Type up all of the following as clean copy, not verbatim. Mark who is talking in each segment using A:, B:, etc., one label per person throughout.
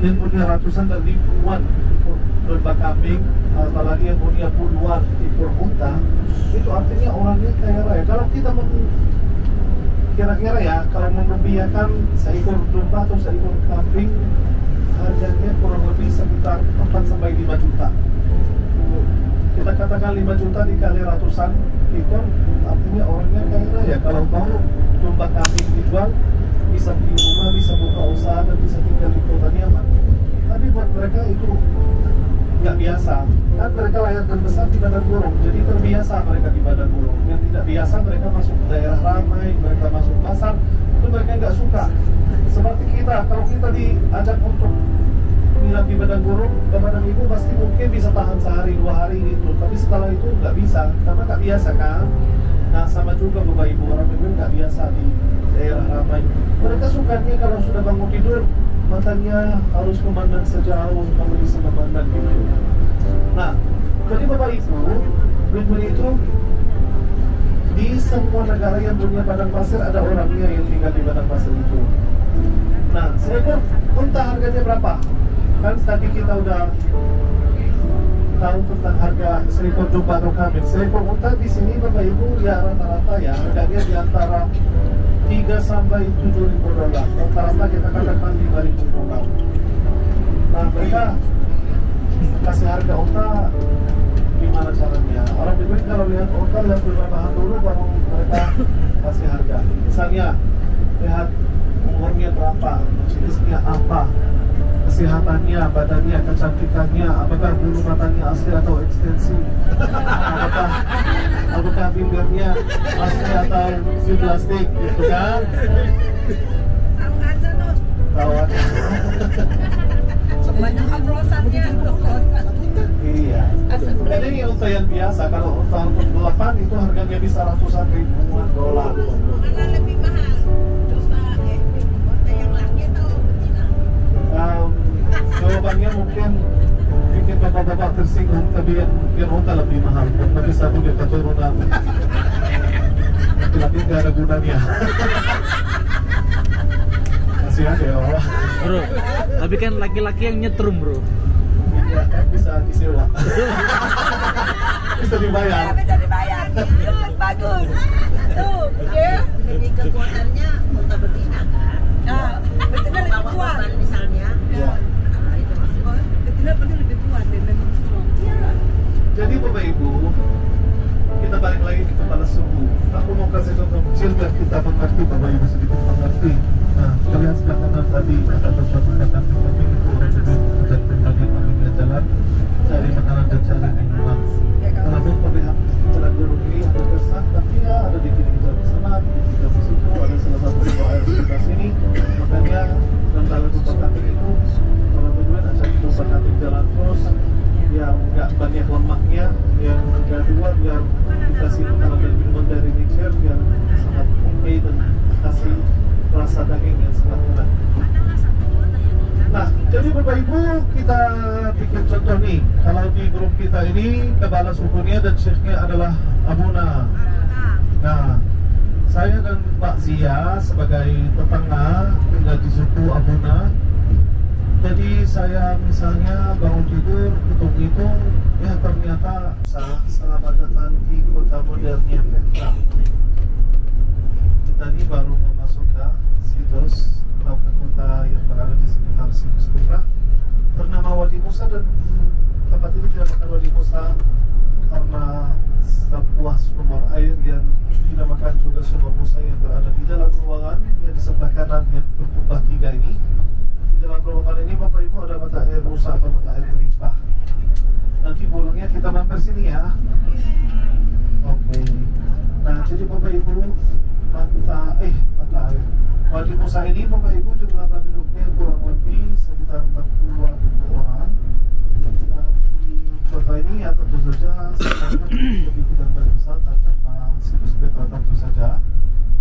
A: yang punya ratusan dan ribuan domba kambing, apalagi yang punya puluhan ekor unta, itu artinya orangnya kaya raya. Kalau kita kira-kira ya, kalau membiarkan seekor domba atau seekor kambing, harganya kurang lebih sekitar 4-5 juta. Kita katakan 5 juta dikali ratusan ekor, artinya orangnya kaya raya. Kalau mau domba kambing dijual, bisa beli rumah, bisa buka usaha, dan bisa tinggal di kota nyaman. Tapi buat mereka itu nggak biasa. Kan mereka lahir dan besar di Padang Gurung, jadi terbiasa mereka di Padang Gurung. Yang tidak biasa mereka masuk ke daerah ramai, mereka masuk pasar, itu mereka nggak suka. Seperti kita, kalau kita diajak untuk nginap di Padang Gurung, ke Padang Ibu pasti mungkin bisa tahan sehari 2 hari gitu. Tapi setelah itu nggak bisa, karena nggak biasa kan. Nah sama juga Bapak Ibu, orang Bedouin nggak biasa di daerah ramai. Mereka sukanya kalau sudah bangun tidur, matanya harus memandang sejauh, kalau bisa memandang gitu. Nah, jadi Bapak Ibu, Bedouin itu di semua negara yang punya padang pasir ada orangnya yang tinggal di padang pasir itu. Nah, seekor unta harganya berapa? Kan tadi kita udah tahu tentang harga seekor domba atau kambing. Seekor unta di sini Bapak Ibu ya rata-rata ya harganya di antara 3 sampai 7 ribu dolar. Rata-rata kita katakan 5 ribu dolar. Nah, mereka kasih harga unta gimana caranya? Orang Bedouin kalau lihat unta, lihat beberapa hal dulu baru mereka kasih harga. Misalnya lihat umurnya berapa, jenisnya apa, kesehatannya, badannya, kecantikannya, apakah bulu matanya asli atau ekstensi, apakah bibirnya asli atau si plastik, gitu kan?
B: Tahu aja tuh.
A: Tahu aja.
B: Banyak oplosannya.
A: Iya. Jadi ini unta yang biasa, kalau unta untuk 8 itu harganya bisa ratusan ribuan dolar.
B: Mana lebih mahal? Unta yang laki atau betina?
A: Jawabannya mungkin bikin bapak-bapak tersinggung, tapi yang unta lebih mahal karena bisa punya keturunan laki-laki nggak ada gunanya. Masih ada ya Allah.
C: Bro, tapi kan laki-laki yang nyetrum bro.
A: Ya, kan bisa disewa. Bisa dibayar.
B: Bisa dibayar. Bagus. Tuh, ya. Jadi kekuatannya unta betina kan? Nah, betina lebih kuat misalnya.
A: Ya.
B: Itu maksudnya. Betina pasti lebih kuat dan memang strong.
A: Jadi Bapak Ibu, kita balik lagi ke kepala suku. Aku mau kasih contoh kecil biar kita mengerti, Bapak Ibu sedikit mengerti. Nah, kalian sedang mengenal tadi ada beberapa kata kambing itu orang Bedouin dan berbagi kambingnya jalan cari makanan dan cari minuman. Walaupun terlihat Padang Gurung ini ada kesan, tapi ya ada di kiri kita di sana, di situ ada salah satu sumber air sekitar sini. Makanya dalam domba kambing itu orang Bedouin ajak domba kambing jalan terus, biar nggak banyak lemaknya. Yang kedua biar dikasih makanan dan minuman dari nature biar sangat oke dan kasih rasa daging yang sangat enak. Nah, jadi Bapak Ibu kita bikin contoh nih. Kalau di grup kita ini kepala sukunya dan syekhnya adalah Abuna. Nah, saya dan Pak Zia sebagai tetangga tinggal di suku Abuna. Jadi saya misalnya bangun tidur, hitung-hitung, ya ternyata selamat datang di kota modernnya Petra. Kita ini baru masuk ke situs atau ke kota yang berada di sekitar situs Petra bernama Wadi Musa, dan tempat ini dinamakan Wadi Musa karena sebuah sumber air yang dinamakan juga sumber Musa yang berada di dalam ruangan yang di sebelah kanan yang berkubah 3 ini. Di dalam ruangan ini Bapak Ibu ada mata air Musa atau mata air limpah. Nanti pulangnya kita mampir sini ya. Oke. Nah, jadi Bapak Ibu mata air Wadi Musa ini Bapak Ibu jumlah penduduknya kurang lebih sekitar 40-an ribu orang. Nah, di kota ini ya tentu saja sekarang lebih tidak besar karena situs Petra tentu saja.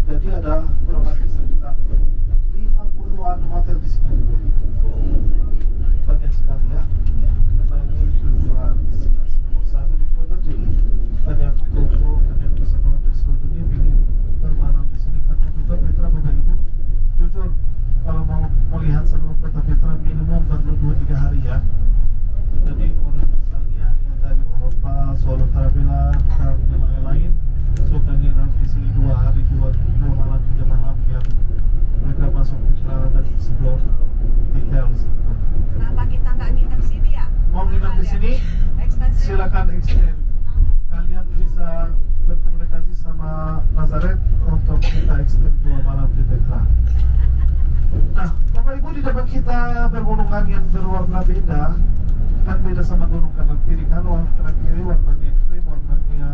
A: Jadi ada kurang lebih sekitar 50-an hotel di sini juga. Banyak sekali ya. Karena ini tujuan destinasi nomor 1 di kota, jadi banyak toko, banyak wisatawan dari seluruh dunia ingin bermalam di sini karena juga Petra Bapak Ibu jujur kalau mau melihat seluruh kota Petra minimum perlu ya. Jadi orang misalnya yang dari Eropa, Solo Tarabela, dan yang lain-lain, so kami nanti sini 2 hari 2 malam 3 malam biar mereka masuk Petra dan explore details.
B: Kenapa kita nggak nginep sini ya?
A: Mau nginep di sini?
B: Expensive.
A: Silakan extend. Kalian bisa berkomunikasi sama Nazareth untuk kita extend 2 malam di Petra. Nah, Bapak Ibu, di depan kita pegunungan yang berwarna beda, kan beda sama gunung kanan kiri. Kan warna kanan kiri warnanya krim, warnanya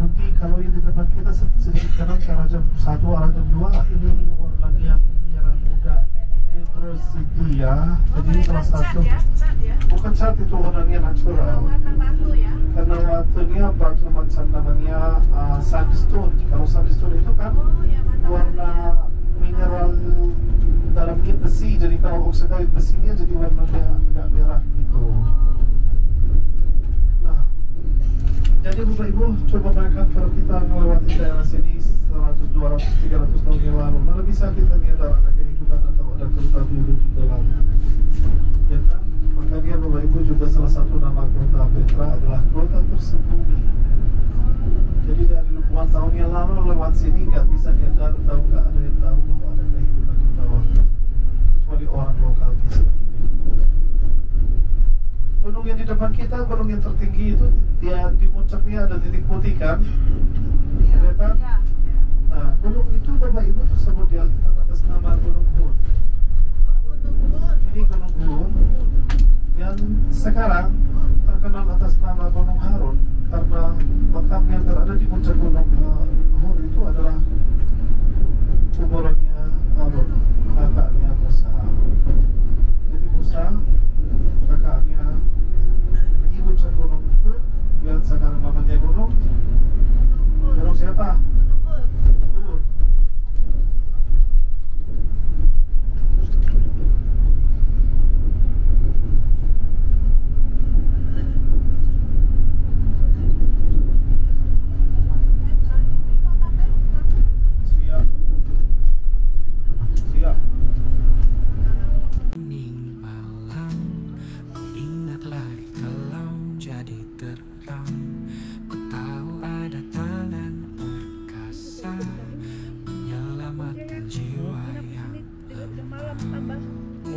A: putih. Kalau yang di depan kita sedikit kanan ke arah jam 1, arah jam 2, ini warnanya merah muda, Hydrocity ya. Jadi salah satu bukan cat, itu warnanya natural.
B: Warna batu ya.
A: Karena waktunya batu macam namanya sandstone. Kalau sandstone itu kan warna mineral dalamnya besi, jadi kalau oksida besinya jadi warnanya agak merah gitu. Nah, jadi Bapak Ibu coba bayangkan kalau kita melewati daerah sini 100, 200, 300 tahun yang lalu, mana bisa kita lihat ada kehidupan atau ada tempat duduk di dalam, ya kan? Makanya Bapak Ibu juga salah satu nama kota Petra adalah kota tersembunyi. Jadi dari puluhan tahun yang lalu lewat sini nggak bisa diandar, tahu nggak ada yang tahu bahwa ada kehidupan di bawah, kecuali orang lokalnya sendiri. Gunung yang di depan kita, gunung yang tertinggi itu, dia di puncaknya ada titik putih kan? Kelihatan? Nah, gunung itu Bapak Ibu tersebut di Alkitab atas nama Gunung Hur. Ini Gunung Hur yang sekarang terkenal atas nama Gunung Harun, karena makam yang berada di puncak Gunung Hur itu adalah kuburannya Harun, kakaknya Musa. Jadi Musa, kakaknya di puncak Gunung Hur, yang sekarang namanya Gunung siapa? Hur.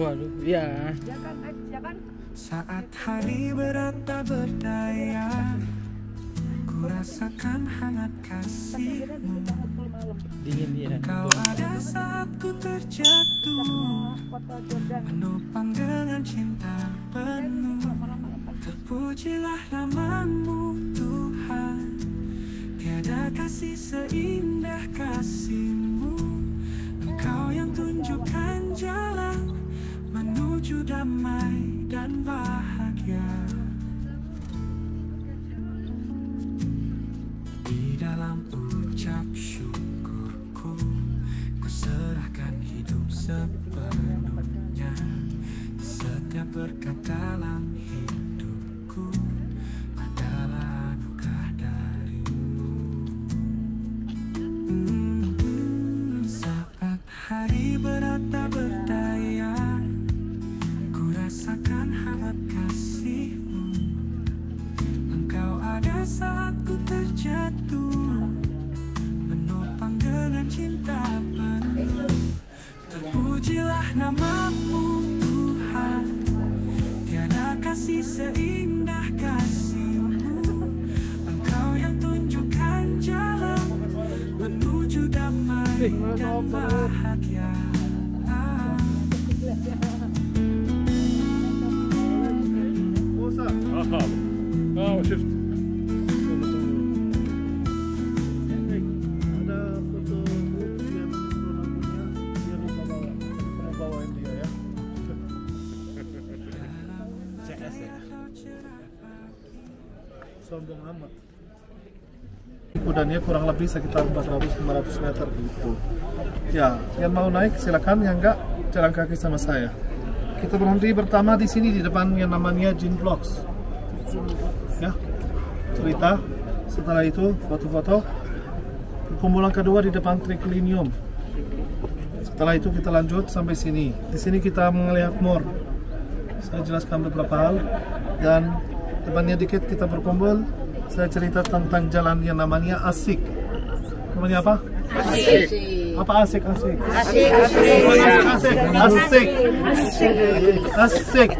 C: Waduh, ya.
D: Saat hari berat tak berdaya, ku rasakan hangat kasihmu.
C: Dingin ya.
D: Kau ada saat ku terjatuh, menopang dengan cinta penuh. Terpujilah namamu Tuhan, tiada kasih seindah kasihmu. Engkau yang tunjukkan jalan menuju damai dan bahagia. Di dalam ucap syukurku, ku serahkan hidup sepenuhnya. Setiap berkat dalam hidupku adalah anugerah darimu. Saat hari berat tak berdaya, rasakan hangat kasihmu. Engkau ada saat ku terjatuh, menopang dengan cinta penuh. Terpujilah namamu Tuhan, tiada kasih seindah kasihmu. Engkau yang tunjukkan jalan menuju damai dan bahagia.
A: شفت ada foto yang Ronaldonya, dia lupa bawain dia ya. CS ya. Sombong amat. Kudannya kurang lebih sekitar 400-500 meter gitu. Ya, yang mau naik silakan, yang enggak jalan kaki sama saya. Kita berhenti pertama di sini di depan yang namanya Gin Blocks. Ya, cerita. Setelah itu foto-foto. Kumpulan kedua di depan Triclinium. Setelah itu kita lanjut sampai sini. Di sini kita melihat more. saya jelaskan beberapa hal dan depannya dikit kita berkumpul. Saya cerita tentang jalan yang namanya Asik. Namanya apa?
B: Asik.
A: Apa asik? Asik.
B: Asik.
A: Asik. Asik. Asik.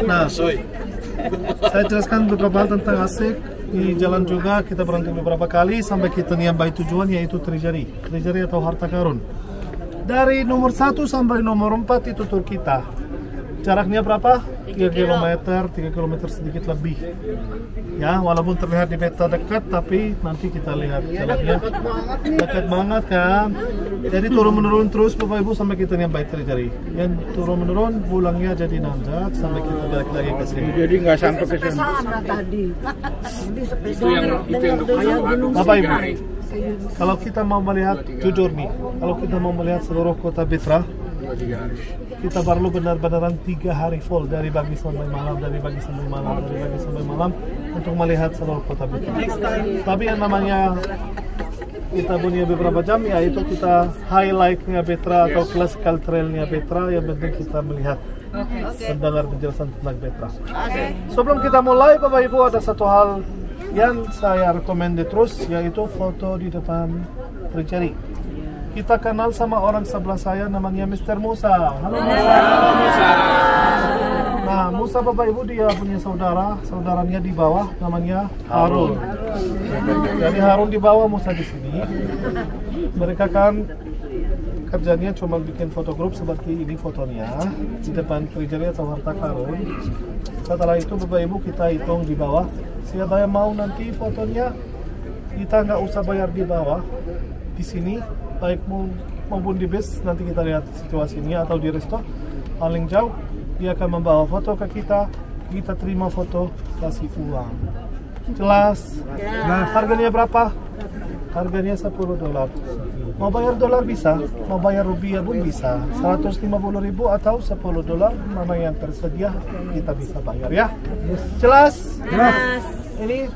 A: Nah, saya jelaskan beberapa hal tentang Asik. Di jalan juga kita berhenti beberapa kali sampai kita nyampai tujuan, yaitu Treasury atau harta karun. Dari nomor 1 sampai nomor 4 itu tur kita. Jaraknya berapa? 3 km, 3 km sedikit lebih. Ya, walaupun terlihat di peta dekat, tapi nanti kita lihat jaraknya dekat banget kan. Jadi turun-menurun terus Bapak Ibu sampai kita nyampai Treasury. Yang turun-menurun pulangnya jadi nanjak sampai kita balik lagi ke sini.
C: Jadi nggak sampai ke sana.
A: Bapak Ibu, kalau kita mau melihat, jujur nih, kalau kita mau melihat seluruh kota Petra, kita perlu benar-benar 3 hari full dari pagi sampai malam, untuk melihat seluruh kota Petra. Tapi yang namanya kita punya beberapa jam, yaitu kita highlightnya Petra atau classical trailnya Petra, yang penting kita melihat mendengar penjelasan tentang Petra. Sebelum kita mulai Bapak Ibu, ada satu hal yang saya rekomend terus, yaitu foto di depan Treasury. Kita kenal sama orang sebelah saya, namanya Mr. Musa. Halo Musa. Nah, Musa Bapak Ibu dia punya saudaranya di bawah namanya Harun. Jadi Harun di bawah, Musa di sini. Mereka kan kerjanya cuma bikin foto grup seperti ini fotonya di depan Treasury atau harta karun. Setelah itu Bapak Ibu kita hitung di bawah. Siapa yang mau nanti fotonya, kita nggak usah bayar di bawah, di sini baik maupun di bis. Nanti kita lihat situasinya, atau di resto paling jauh dia akan membawa foto ke kita terima foto, kasih uang. Jelas? Nah, harganya berapa? Harganya $10. Mau bayar dolar bisa, mau bayar rupiah pun bisa. 150.000 atau $10 mana yang tersedia kita bisa bayar ya. Jelas? Jelas. Ini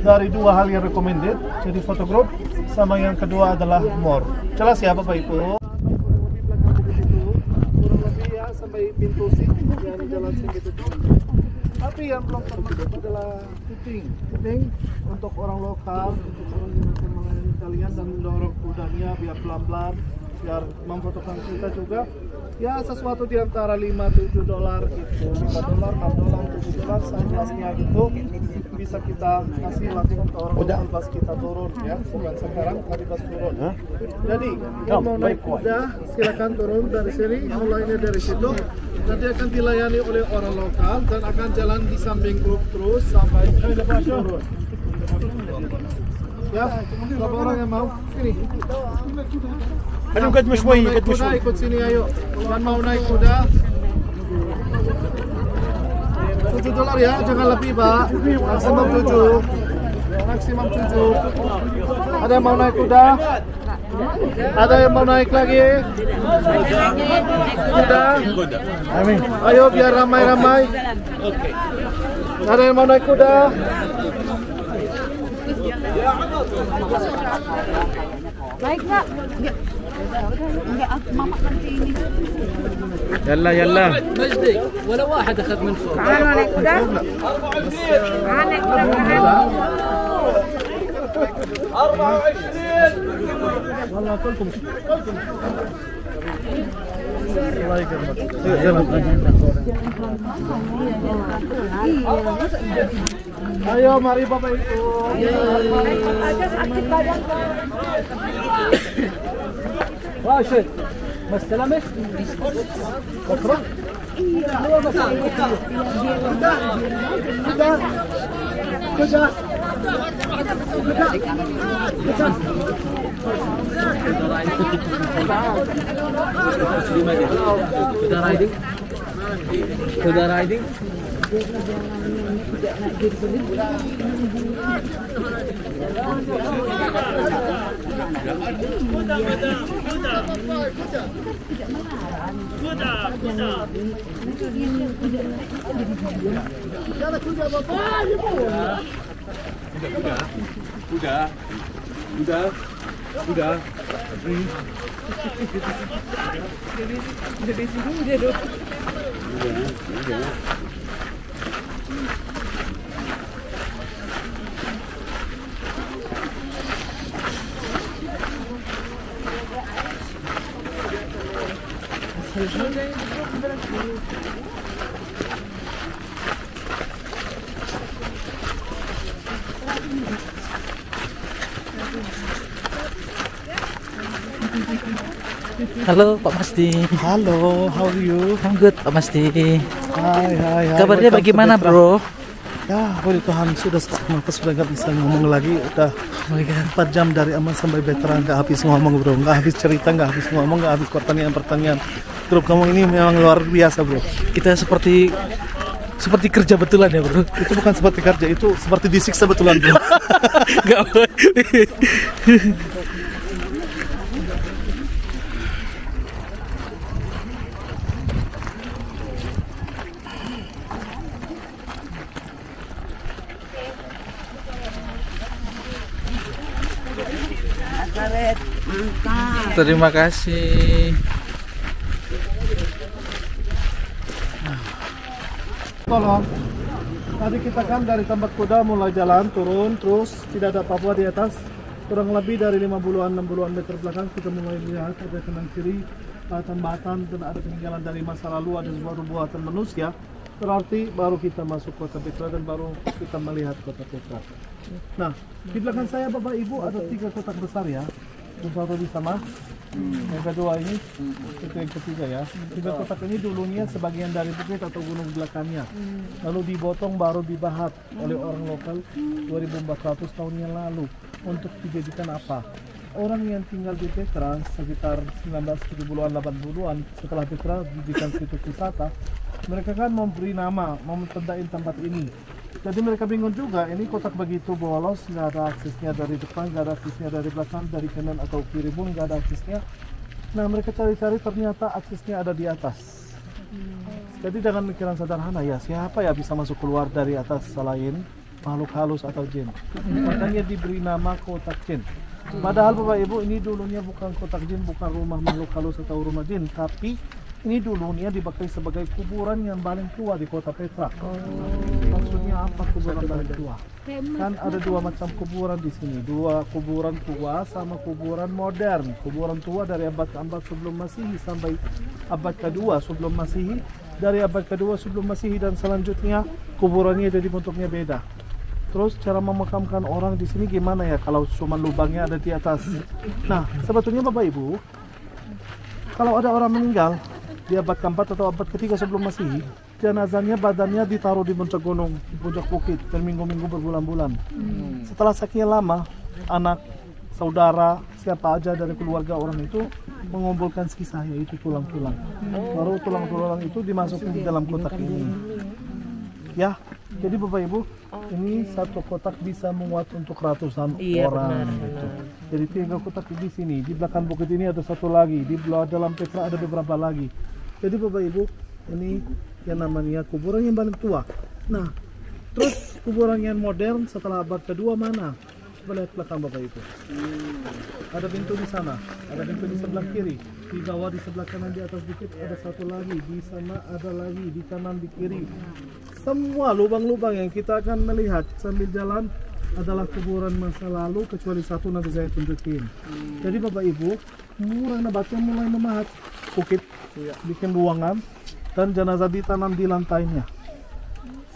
A: dari 2 hal yang recommended, jadi foto group, sama yang kedua adalah more. Jelas ya Bapak Ibu? Kurang lebih ya sampai pintu sini yang jalan sedikit itu. Tapi yang belum termasuk adalah tipping untuk orang lokal, untuk orang yang akan melayani kalian dan mendorong kudanya biar pelan-pelan, biar memfotokan kita juga. Ya sesuatu di antara $5-7 gitu, $5, $6, $7, sekelasnya gitu bisa kita kasih langsung ke orang lokal pas kita turun ya. Bukan sekarang, tadi pas turun. Jadi yang mau naik kuda silakan turun dari sini, mulainya dari situ. Nanti akan dilayani oleh orang lokal dan akan jalan di samping grup terus sampai turun. Ya, berapa orang yang mau? Sini. Kuda ikut sini ayo. Yang mau naik kuda $7 ya, jangan lebih Pak. Maksimum 7. Maksimum 7. Ada yang mau naik kuda? Ada yang mau naik lagi? Kuda? Ayo biar ramai-ramai. Ada yang mau naik kuda?
B: Baik Pak. Enggak, mama nanti ini.
C: يلا مجدي ولا واحد اخذ من فوق.
B: Mana naik kuda? Mana naik kuda?
A: 24. والله كلكم الله يكرمك. Ayo mari Bapak Ibu.
B: Aja sakit badan.
C: راشد ما استلمت؟
A: بكره؟
C: Kuda riding?
E: Udah.
B: Dari sini dia dong.
C: Halo Pak Masdi.
A: Halo, how are you?
C: I'm good Pak Masdi.
A: Hai.
C: Kabarnya
A: Welcome
C: bagaimana
A: to Petra.
C: bro?
A: Ya, puji Tuhan sudah kenapa sudah nggak bisa ngomong lagi. Udah
C: Oh my God.
A: 4 jam dari Aman sampai Petra nggak habis ngomong bro, nggak habis cerita, nggak habis ngomong, nggak habis pertanyaan. Grup kamu ini memang luar biasa bro.
C: Kita seperti kerja betulan ya bro.
A: Itu bukan seperti kerja, itu seperti disiksa betulan bro.
C: Gak boleh.
B: Karet. Mantap.
C: Terima kasih.
A: Tolong. Tadi kita kan dari tempat kuda mulai jalan turun, terus tidak ada apa-apa di atas. Kurang lebih dari 50-an, 60-an meter belakang kita mulai lihat ada kanan kiri batan-batan dan ada peninggalan dari masa lalu, ada sebuah buatan manusia. Berarti baru kita masuk kota Petra dan baru kita melihat kota Petra. Nah, di belakang saya Bapak Ibu ada 3 kotak besar ya. Yang satu di sana, yang kedua ini, itu yang ketiga ya. 3 kotak ini dulunya sebagian dari bukit atau gunung belakangnya. Lalu dibotong baru dibahat oleh orang lokal 2400 tahun yang lalu. Untuk dijadikan apa? Orang yang tinggal di Petra sekitar 1970-an, 80-an setelah Petra dijadikan situs wisata, mereka kan memberi nama, menandai tempat ini. Jadi mereka bingung juga, ini kotak begitu bolos, nggak ada aksesnya dari depan, nggak ada aksesnya dari belakang, dari kanan atau kiri pun nggak ada aksesnya. Nah mereka cari-cari ternyata aksesnya ada di atas. Jadi dengan pikiran sederhana ya, siapa ya bisa masuk keluar dari atas selain makhluk halus atau jin. Makanya diberi nama kotak jin. Padahal Bapak Ibu ini dulunya bukan kotak jin, bukan rumah makhluk halus atau rumah jin, tapi ini dulunya dipakai sebagai kuburan yang paling tua di kota Petra. Maksudnya apa kuburan paling tua? Kan ada 2 macam kuburan di sini, 2 kuburan tua sama kuburan modern. Kuburan tua dari abad ke-4 sebelum Masehi sampai abad ke-2 sebelum Masehi. Dari abad ke-2 sebelum Masehi dan selanjutnya kuburannya jadi bentuknya beda. Terus cara memakamkan orang di sini gimana ya kalau cuma lubangnya ada di atas? Nah, sebetulnya Bapak Ibu, kalau ada orang meninggal di abad ke-4 atau abad ke-3 sebelum Masehi, jenazahnya badannya ditaruh di puncak gunung, di puncak bukit berminggu-minggu berbulan-bulan. Setelah sekian lama, anak, saudara, siapa aja dari keluarga orang itu mengumpulkan sisa yaitu tulang-tulang. Baru tulang-tulang itu dimasukkan di dalam kotak ini. Ya, jadi Bapak Ibu, ini satu kotak bisa muat untuk ratusan orang. Gitu. Jadi 3 kotak di sini, di belakang bukit ini ada satu lagi, di dalam Petra ada beberapa lagi. Jadi Bapak Ibu, ini yang namanya kuburan yang paling tua. Nah, terus kuburan yang modern setelah abad ke-2 mana? Coba lihat belakang Bapak Ibu. Ada pintu di sana, ada pintu di sebelah kiri, di bawah di sebelah kanan di atas bukit ada satu lagi, di sana ada lagi, di kanan di kiri. Semua lubang-lubang yang kita akan melihat sambil jalan adalah kuburan masa lalu kecuali satu nanti saya tunjukin. Jadi Bapak Ibu, mulai nabatnya mulai memahat bukit, bikin ruangan dan jenazah ditanam di lantainya.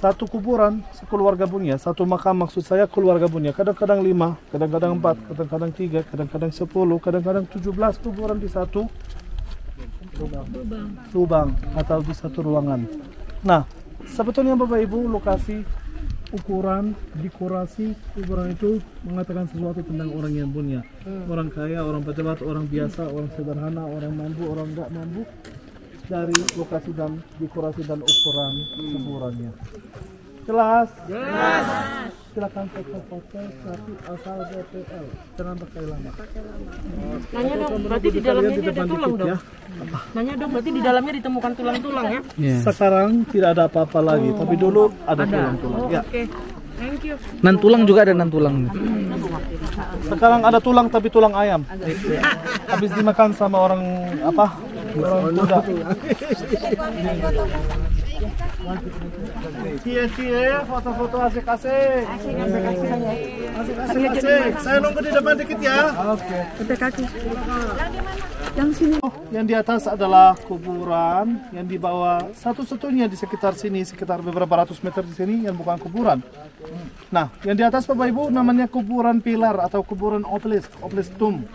A: Satu kuburan sekeluarga punya, satu makam maksud saya keluarga punya. Kadang-kadang 5, kadang-kadang 4, kadang-kadang 3, kadang-kadang 10, kadang-kadang 17 kuburan di satu lubang atau di satu ruangan. Nah, sebetulnya Bapak Ibu lokasi ukuran, dekorasi kuburan itu mengatakan sesuatu tentang orang yang punya. Orang kaya, orang pejabat, orang biasa, orang sederhana, orang mampu, orang enggak mampu. Dari lokasi dan dekorasi dan ukuran kuburannya. Jelas? Jelas. Silakan foto-foto tapi asal BPL. Jangan pakai lama.
E: Nanya dong, berarti di dalamnya dia ada tulang dong.
A: Ya.
E: Nanya dong, berarti di dalamnya ditemukan tulang-tulang ya?
A: Sekarang tidak ada apa-apa lagi, tapi dulu ada tulang-tulang. Ya.
E: Oke, thank you.
C: Nan tulang juga ada nan tulang.
A: Sekarang ada tulang tapi tulang ayam. Habis dimakan sama orang apa? Orang muda. Cie, foto-foto asik-asik. Asik. Saya nunggu di depan dikit ya. Oke.
E: Yang sini.
A: Yang di atas adalah kuburan, yang di bawah satu-satunya di sekitar sini, sekitar beberapa ratus meter di sini yang bukan kuburan. Nah, yang di atas Bapak Ibu namanya kuburan pilar atau kuburan obelisk tomb.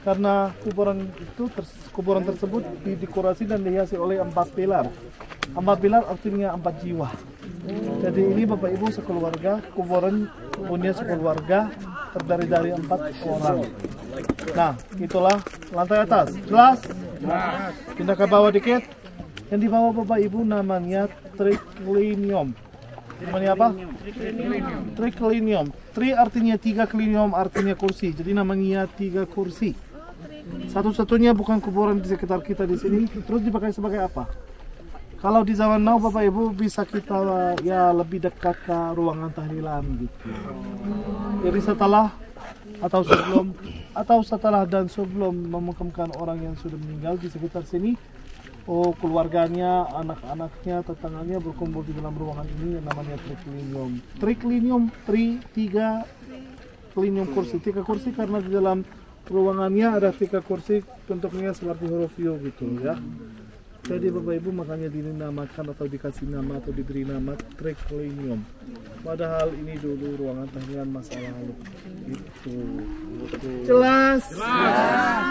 A: Karena kuburan tersebut didekorasi dan dihiasi oleh 4 pilar. 4 pilar artinya 4 jiwa. Jadi ini Bapak Ibu sekeluarga, kuburan punya sekeluarga terdiri dari 4 orang. Nah, itulah lantai atas. Jelas? Pindah ke bawah dikit. Yang di bawah Bapak Ibu namanya triclinium. Namanya apa? Triclinium. Tri artinya 3, klinium artinya kursi. Jadi namanya 3 kursi. Satu-satunya bukan kuburan di sekitar kita di sini. Terus dipakai sebagai apa? Kalau di zaman now Bapak Ibu bisa kita ya lebih dekat ke ruangan tahlilan gitu. Jadi setelah dan sebelum memakamkan orang yang sudah meninggal di sekitar sini, keluarganya, anak-anaknya, tetangganya berkumpul di dalam ruangan ini yang namanya triclinium. Triclinium, 3 klinium kursi, 3 kursi karena di dalam ruangannya ada 3 kursi bentuknya seperti huruf U gitu ya. Jadi Bapak Ibu makanya dinamakan atau dikasih nama atau diberi nama triclinium. Padahal ini dulu ruangan tahlilan masa lalu. Gitu. Jelas?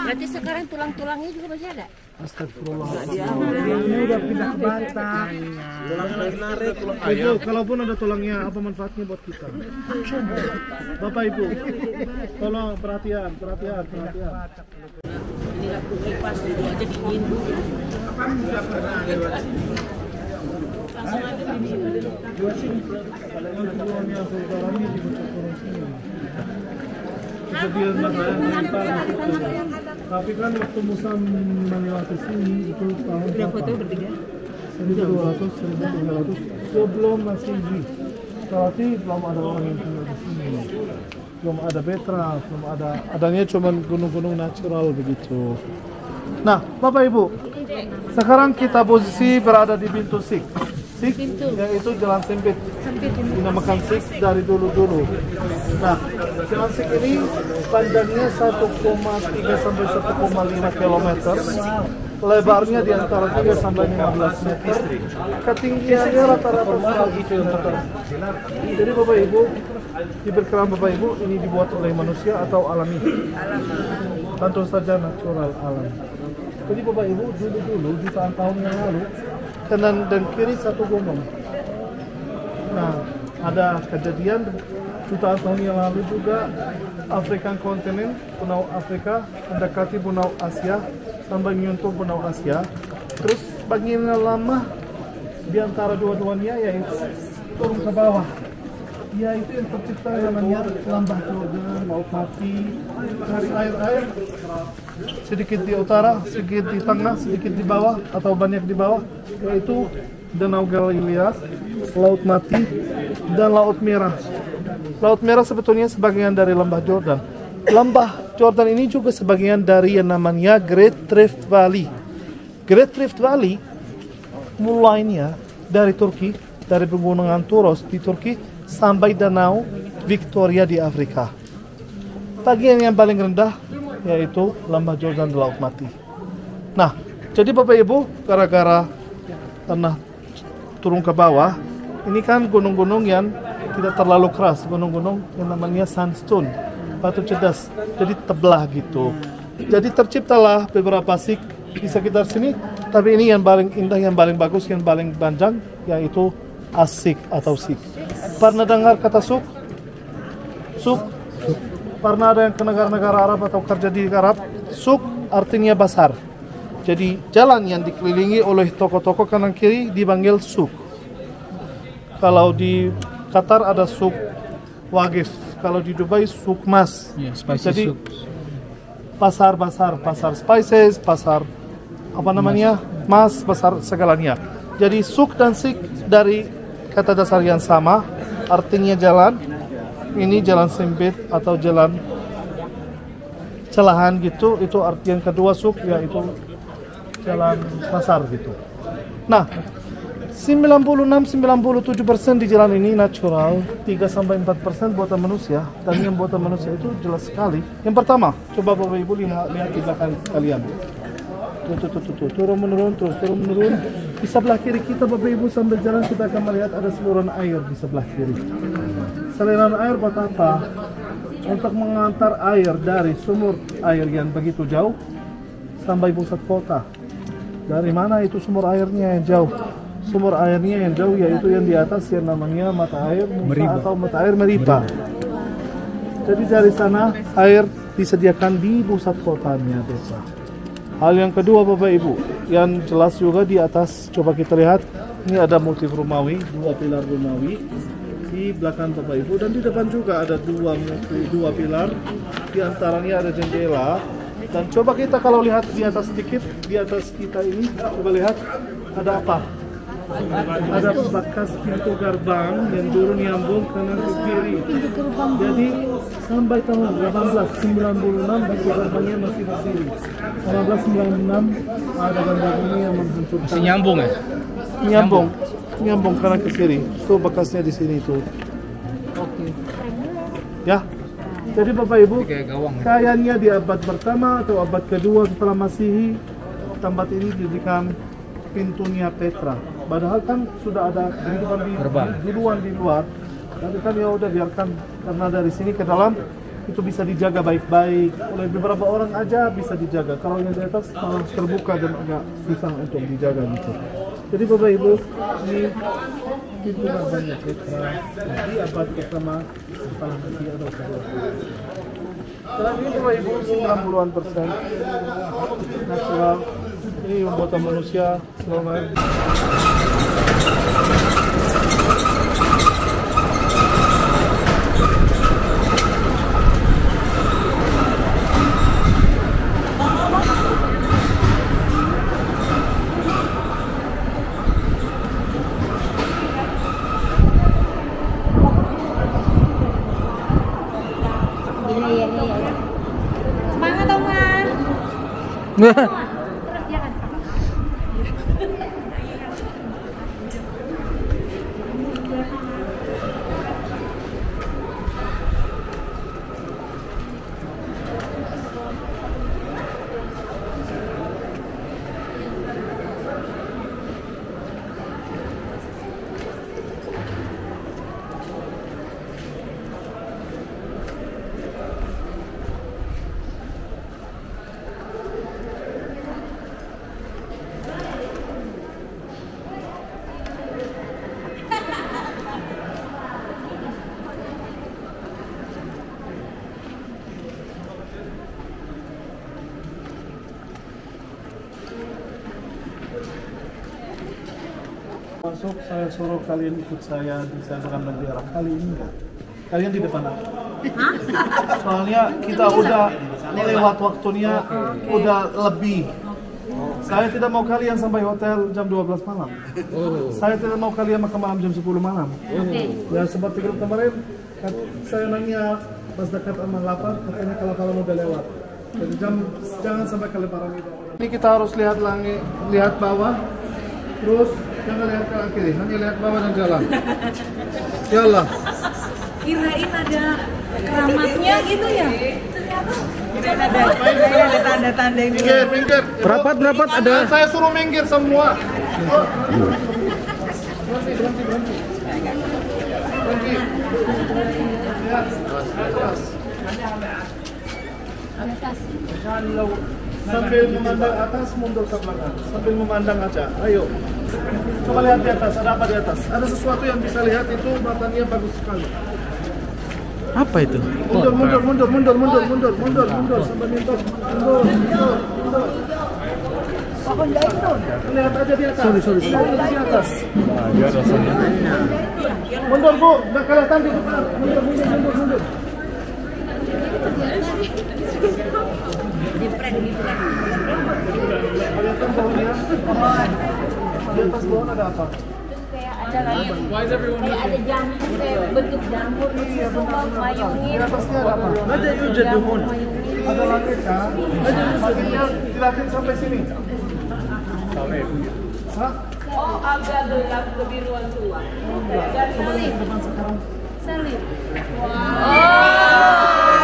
B: Berarti sekarang tulang-tulangnya juga masih ada?
A: Astagfirullah. Ini udah pindah ke Batak. Tulangnya lagi narik. Ibu, kalaupun ada tulangnya, apa manfaatnya buat kita? Bapak Ibu, tolong perhatian.
B: Ini aku kipas dulu aja dingin.
A: Kejadian menempel itu. Tapi kan waktu Musa melewati sini itu tahun berapa? 1200, 1300 sebelum Masehi. Berarti belum ada orang yang tinggal di sini. Belum ada betra, belum adanya cuma gunung-gunung natural begitu. Nah, Bapak Ibu, sekarang kita posisi berada di pintu Sik, yaitu jalan sempit. Dinamakan Sik dari dulu-dulu. Nah, jalan Sik ini panjangnya 1,3 sampai 1,5 km. Lebarnya di antara 3 sampai 15 meter. Ketinggiannya rata-rata 100 meter. Jadi Bapak Ibu, diperkirakan Bapak Ibu ini dibuat oleh manusia atau alami? Tentu saja natural alam. Jadi Bapak Ibu dulu jutaan tahun yang lalu kanan dan kiri satu gunung. Nah, ada kejadian jutaan tahun yang lalu juga African kontinen, benua Afrika mendekati benua Asia sampai menyentuh benua Asia. Terus bagian lama di antara dua-duanya yaitu turun ke bawah. Yaitu yang tercipta namanya lambah Jordan, laut mati, dari air sedikit di utara, sedikit di tengah, sedikit di bawah atau banyak di bawah, yaitu Danau Galilea, Laut Mati, dan Laut Merah. Laut Merah sebetulnya sebagian dari lambah Jordan. Lambah Jordan ini juga sebagian dari yang namanya Great Rift Valley. Great Rift Valley mulainya dari Turki, dari pegunungan Turos di Turki sampai Danau Victoria di Afrika. Bagian yang paling rendah yaitu lambah Jordan di Laut Mati. Nah, jadi Bapak Ibu, gara-gara tanah turun ke bawah, ini kan gunung-gunung yang tidak terlalu keras, gunung-gunung yang namanya sandstone, batu cedas, jadi tebelah gitu. Jadi terciptalah beberapa sik di sekitar sini, tapi ini yang paling indah, yang paling bagus, yang paling panjang, yaitu Asik atau Sik. Pernah dengar kata suk? Suk? Pernah ada yang ke negara-negara Arab atau kerja di Arab? Suk artinya pasar. Jadi jalan yang dikelilingi oleh toko-toko kanan kiri dipanggil suk. Kalau di Qatar ada suk Waqif, kalau di Dubai suk mas. Jadi pasar spices, pasar apa namanya? Mas, pasar segalanya. Jadi suk dan sik dari kata dasar yang sama, artinya jalan. Ini jalan sempit atau jalan celahan gitu. Itu arti yang kedua suk, yaitu jalan pasar gitu. Nah, 96-97% di jalan ini natural, 3-4% buatan manusia, dan yang buatan manusia itu jelas sekali. Yang pertama, coba Bapak Ibu lihat di belakang kalian. Tuh, turun menurun. Di sebelah kiri kita Bapak Ibu sambil jalan kita akan melihat ada saluran air di sebelah kiri. Saluran air buat apa? Untuk mengantar air dari sumur air yang begitu jauh sampai pusat kota. Dari mana itu sumur airnya yang jauh? Sumur airnya yang jauh yaitu yang di atas yang namanya mata air Musa atau mata air Meriba. Jadi dari sana air disediakan di pusat kotanya desa. Hal yang kedua Bapak Ibu, yang jelas juga di atas, coba kita lihat, ini ada motif Romawi, 2 pilar Romawi di belakang Bapak Ibu, dan di depan juga ada 2 pilar, di antaranya ada jendela. Dan coba kita kalau lihat di atas sedikit, di atas kita ini, coba lihat ada apa? Ada bekas pintu gerbang yang dulu nyambung kanan ke kiri. Jadi sampai tahun 1896 pintu gerbangnya masih berdiri. 1896 ada gambar ini yang menunjukkan
C: Masih nyambung ya?
A: Nyambung kanan ke kiri. Itu bekasnya di sini tuh. Oke. Ya. Jadi Bapak Ibu, kayaknya di abad pertama atau abad kedua setelah Masehi, tempat ini didirikan pintunya Petra. Padahal kan sudah ada kehidupan duluan di luar. Tapi kan ya udah biarkan, karena dari sini ke dalam itu bisa dijaga baik-baik oleh beberapa orang aja bisa dijaga. Kalau yang di atas malah terbuka dan agak susah untuk dijaga gitu. Jadi Bapak Ibu, ini pintu gerbangnya Petra di abad pertama setelah Masehi atau kedua. Setelah ini Bapak Ibu 90% natural. Ini buatan manusia selama
B: Semangat Oman.
A: masuk, saya suruh kalian ikut saya di Sadrakan Bendera. Kali ini enggak. Kalian di depan aku. Soalnya kita udah lewat waktunya, udah lebih. Saya tidak mau kalian sampai hotel jam 12 malam. Saya tidak mau kalian makan malam jam 10 malam. Ya seperti kemarin, saya nanya pas dekat sama lapar, katanya kalau udah lewat. Jadi jangan sampai keleparan itu. Ini kita harus lihat langit, lihat bawah, terus jangan lihat kanan kiri, hanya lihat bawah dan jalan. Yalah.
B: Kirain ada keramatnya gitu ya. Ternyata ada tanda-tanda ini.
A: Minggir.
C: Berapat ada.
A: Saya suruh minggir semua. Berhenti. Lihat, atas. Sambil memandang atas, mundur ke belakang. Sambil memandang aja. Ayo. Coba lihat di atas, ada apa di atas? Ada sesuatu yang bisa lihat itu matanya bagus sekali.
C: Apa itu?
A: Mundur sampai mintok. Mundur. Lihat aja di atas. Sorry. Di atas. Mundur Bu, nggak kelihatan di depan. Mundur. Kelihatan bawahnya? Di atas bawah ada apa?
B: Ada lagi. Kayak ada jamur, kayak bentuk jamur. Iya, mayungin.
A: Di atasnya ada apa? Ada yujad duhun. Ada langit kan? Maksudnya dilatih sampai sini. Hah?
E: Oh, agak gelap kebiruan tua.
A: Salib. Depan sekarang.
E: Salib.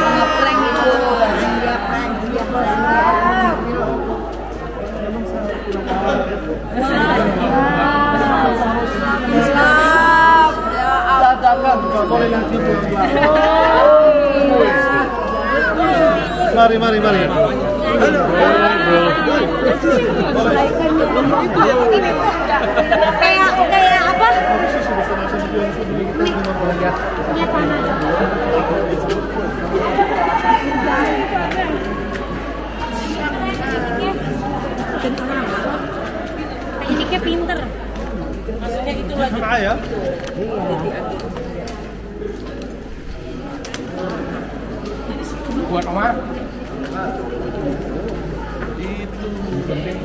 B: Ngeprank itu. Dia prank, dia
A: Jangan, nggak boleh nanti Mari.
B: Kayak apa?
E: Ini kayak pinter. Maksudnya itu lagi.
A: ya.
C: Buat Omar.
A: Itu penting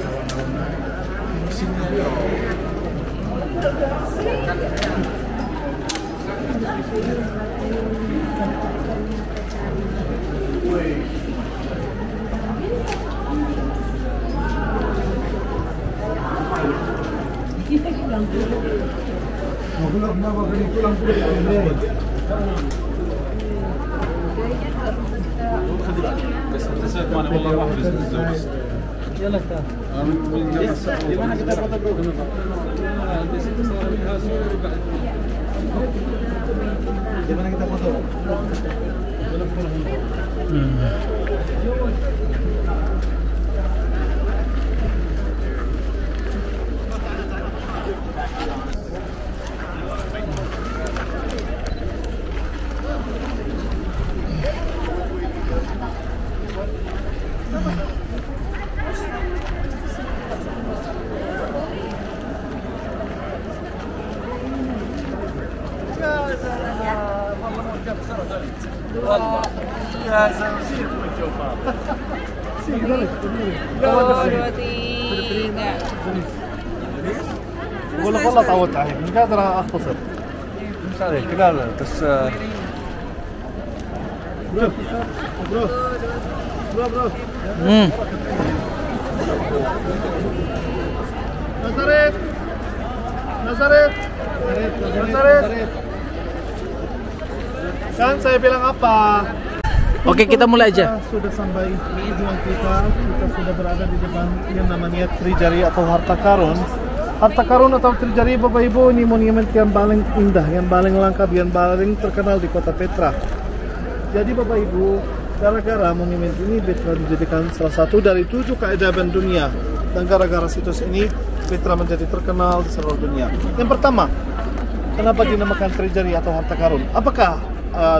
A: Gimana kita foto bro? Gimana kita foto? والله تعودت عليه مش قادر اختصر مش عليك لا بس برو Nazaret kan saya bilang apa?
C: Oke, kita mulai aja.
A: Sudah sampai tujuan kita sudah berada di depan yang namanya Trijari atau Harta Karun. Harta Karun atau Trijari, Bapak Ibu, ini monumen yang paling indah, yang paling lengkap, yang paling terkenal di kota Petra. Jadi Bapak Ibu, gara-gara monumen ini Petra dijadikan salah satu dari 7 keajaiban dunia. Dan gara-gara situs ini Petra menjadi terkenal di seluruh dunia. Yang pertama, kenapa dinamakan Trijari atau Harta Karun? Apakah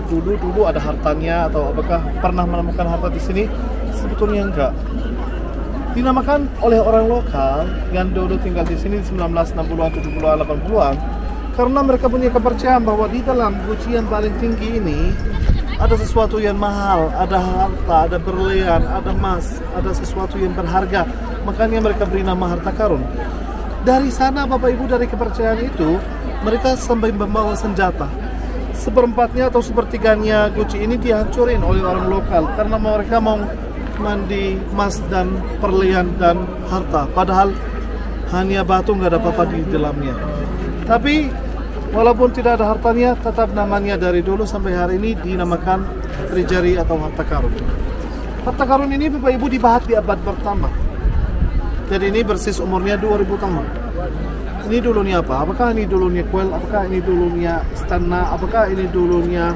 A: dulu ada hartanya atau apakah pernah menemukan harta di sini? Sebetulnya enggak. Dinamakan oleh orang lokal yang dulu tinggal di sini di 1960-an, 70-an, 80-an karena mereka punya kepercayaan bahwa di dalam guci yang paling tinggi ini ada sesuatu yang mahal, ada harta, ada berlian, ada emas, ada sesuatu yang berharga. Makanya mereka beri nama Harta Karun. Dari sana Bapak Ibu, dari kepercayaan itu mereka sampai membawa senjata. Seperempatnya atau sepertiganya guci ini dihancurin oleh orang lokal karena mereka mau mandi emas dan perlian dan harta, padahal hanya batu, nggak ada apa-apa di dalamnya. Tapi walaupun tidak ada hartanya, tetap namanya dari dulu sampai hari ini dinamakan Trijari atau Harta Karun. Harta Karun ini Bapak Ibu dibahat di abad pertama. Jadi ini persis umurnya 2000 tahun. Ini dulunya apa? Apakah ini dulunya kuil? Apakah ini dulunya istana? Apakah ini dulunya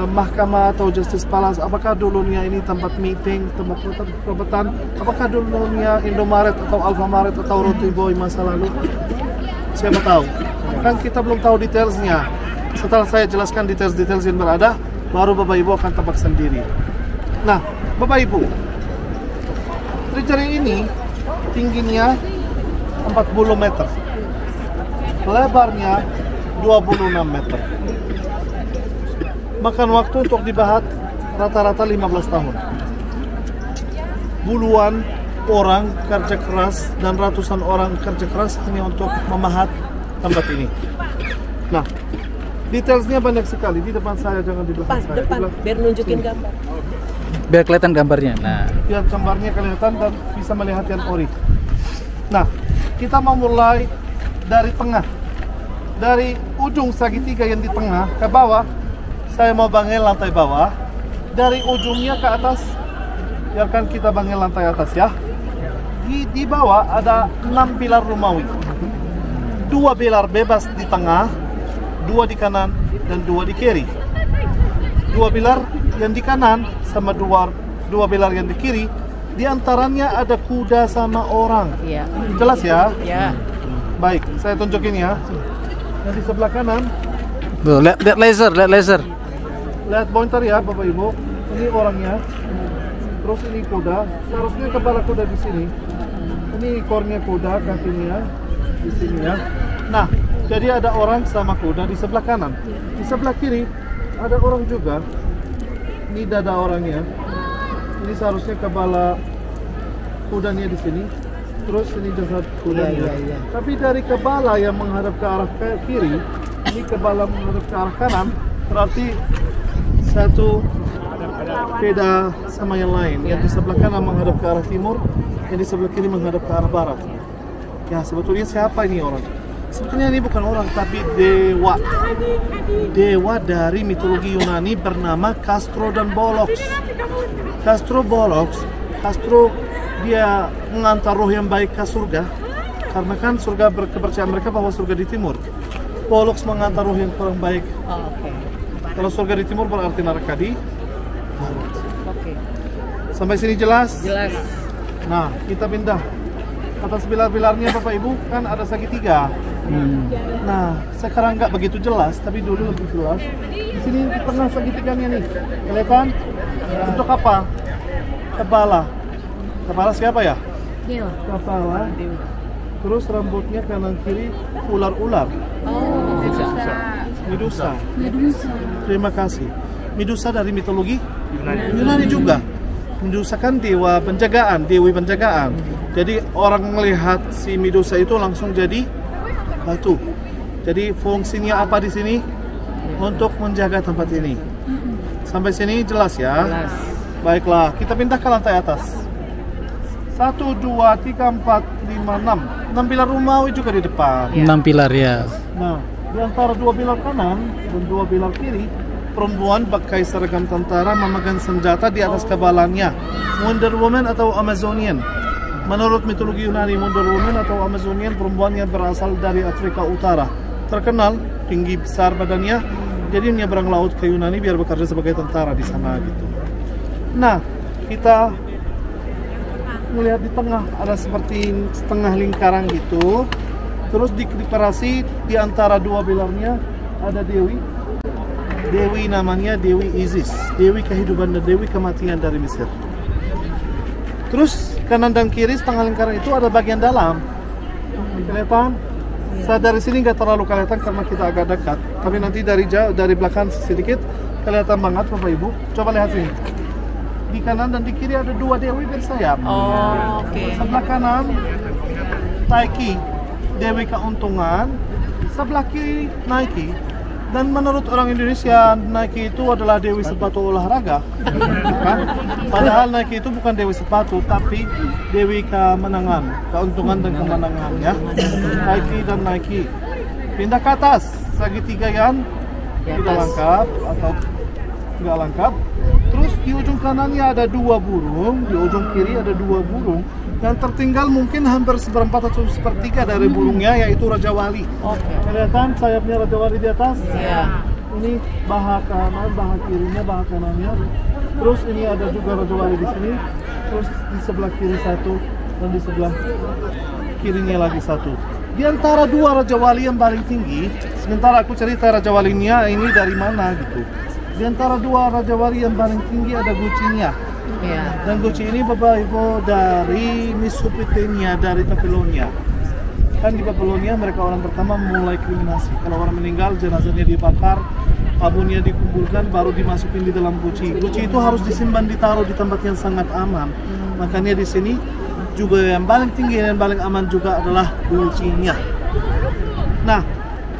A: mahkamah atau Justice Palace? Apakah dulunya ini tempat meeting, tempat perobatan? Apakah dulunya Indomaret atau Alfamaret atau Roti Boy masa lalu? Siapa tahu? Kan kita belum tahu detailsnya. Setelah saya jelaskan details-details yang berada, baru Bapak Ibu akan tebak sendiri. Nah, Bapak Ibu, Trijari ini tingginya 40 meter, lebarnya 26 meter. Makan waktu untuk dibahat rata-rata 15 tahun. Puluhan orang kerja keras dan ratusan orang kerja keras hanya untuk memahat tempat ini. Nah, detailsnya banyak sekali. Di depan saya, jangan di belakang saya.
E: Depan, biar nunjukin gambar.
C: Biar kelihatan gambarnya. Nah,
A: biar gambarnya kelihatan dan bisa melihat yang ori. Nah, kita mau mulai dari tengah. Dari ujung segitiga yang di tengah ke bawah, saya mau bangun lantai bawah. Dari ujungnya ke atas, biarkan kita bangun lantai atas ya. Di bawah ada 6 pilar Romawi. 2 pilar bebas di tengah, 2 di kanan, dan 2 di kiri. 2 pilar yang di kanan sama 2 pilar yang di kiri, di antaranya ada kuda sama orang.
E: Iya.
A: Jelas ya?
E: Ya.
A: Baik, saya tunjukin ya. Yang di sebelah kanan,
C: lihat laser.
A: lihat pointer ya Bapak Ibu. Ini orangnya. Terus ini kuda. Seharusnya kepala kuda di sini. Ini ekornya kuda, kakinya di sini ya. Nah, jadi ada orang sama kuda di sebelah kanan. Di sebelah kiri ada orang juga. Ini dada orangnya. Ini seharusnya kepala kudanya di sini. Terus ini jasad kudanya. Tapi dari kepala yang menghadap ke arah kiri, ini kepala menghadap ke arah kanan, berarti satu beda sama yang lain. Yang di sebelah kanan menghadap ke arah timur, yang di sebelah kiri menghadap ke arah barat. Ya, sebetulnya siapa ini orang? Sebetulnya ini bukan orang, tapi dewa. Dewa dari mitologi Yunani bernama Castro dan Pollux. Castro dia mengantar roh yang baik ke surga, karena kan surga kepercayaan mereka bahwa surga di timur. Pollux mengantar roh yang kurang baik. Kalau surga di timur berarti neraka di barat. Sampai sini jelas?
E: Jelas.
A: Nah, kita pindah. Atas pilar-pilarnya Bapak Ibu kan ada segitiga. Nah, sekarang nggak begitu jelas, tapi dulu lebih jelas. Di sini di tengah segitiganya nih, kelihatan? Untuk apa? Kepala. Kepala siapa ya?
E: Dewa.
A: Kepala. Terus rambutnya kanan kiri ular-ular. Medusa. Terima kasih. Medusa dari mitologi Yunani juga. Medusa kan dewa penjagaan, dewi penjagaan. Jadi orang melihat si Medusa itu langsung jadi batu. Jadi fungsinya apa di sini? Untuk menjaga tempat ini. Sampai sini jelas ya?
E: Jelas.
A: Baiklah, kita pindah ke lantai atas. 1, 2, 3, 4, 5, 6. 6 pilar Romawi juga di depan.
C: 6 pilar ya.
A: Nah, di antara 2 pilar kanan dan 2 pilar kiri, perempuan pakai seragam tentara memegang senjata di atas kepalanya. Wonder Woman atau Amazonian. Menurut mitologi Yunani, Wonder Woman atau Amazonian perempuan yang berasal dari Afrika Utara. Terkenal, tinggi besar badannya, jadi menyeberang laut ke Yunani biar bekerja sebagai tentara di sana gitu. Nah, kita melihat di tengah ada seperti setengah lingkaran gitu. Terus di dekorasi di antara 2 pilarnya ada dewi. Dewi namanya Dewi Isis, Dewi kehidupan dan Dewi kematian dari Mesir. Terus kanan dan kiri setengah lingkaran itu ada bagian dalam. Kelihatan? Saya dari sini nggak terlalu kelihatan karena kita agak dekat. Tapi nanti dari jauh, dari belakang sedikit kelihatan banget Bapak Ibu. Coba lihat sini. Di kanan dan di kiri ada 2 dewi bersayap. Sebelah kanan Taiki, Dewi keuntungan. Sebelah kiri Nike. Dan menurut orang Indonesia, Nike itu adalah dewi sepatu olahraga, kan? Padahal Nike itu bukan dewi sepatu, tapi dewi kemenangan, keuntungan dan kemenangan ya. Nike dan Nike. Pindah ke atas, segitiga yang tidak lengkap atau nggak lengkap. Terus di ujung kanannya ada 2 burung, di ujung kiri ada 2 burung. Yang tertinggal mungkin hampir seperempat atau sepertiga dari burungnya, yaitu Raja Wali. Kelihatan sayapnya Raja Wali di atas?
E: Iya.
A: Ini baha kanan, baha kirinya, baha kanannya. Terus ini ada juga Raja Wali di sini. Terus di sebelah kiri 1 dan di sebelah kirinya lagi 1. Di antara 2 Raja Wali yang paling tinggi, sementara aku cerita Raja Walinya ini dari mana gitu. Di antara 2 Raja Wali yang paling tinggi ada Gucinya. Dan Guci ini Bapak Ibu dari Mesopotamia, dari Babilonia. Kan di Babilonia mereka orang pertama mulai kriminasi. Kalau orang meninggal, jenazahnya dibakar, abunya dikumpulkan, baru dimasukin di dalam guci. Guci itu harus disimpan, ditaruh di tempat yang sangat aman. Makanya di sini juga yang paling tinggi dan paling aman juga adalah gucinya. Nah,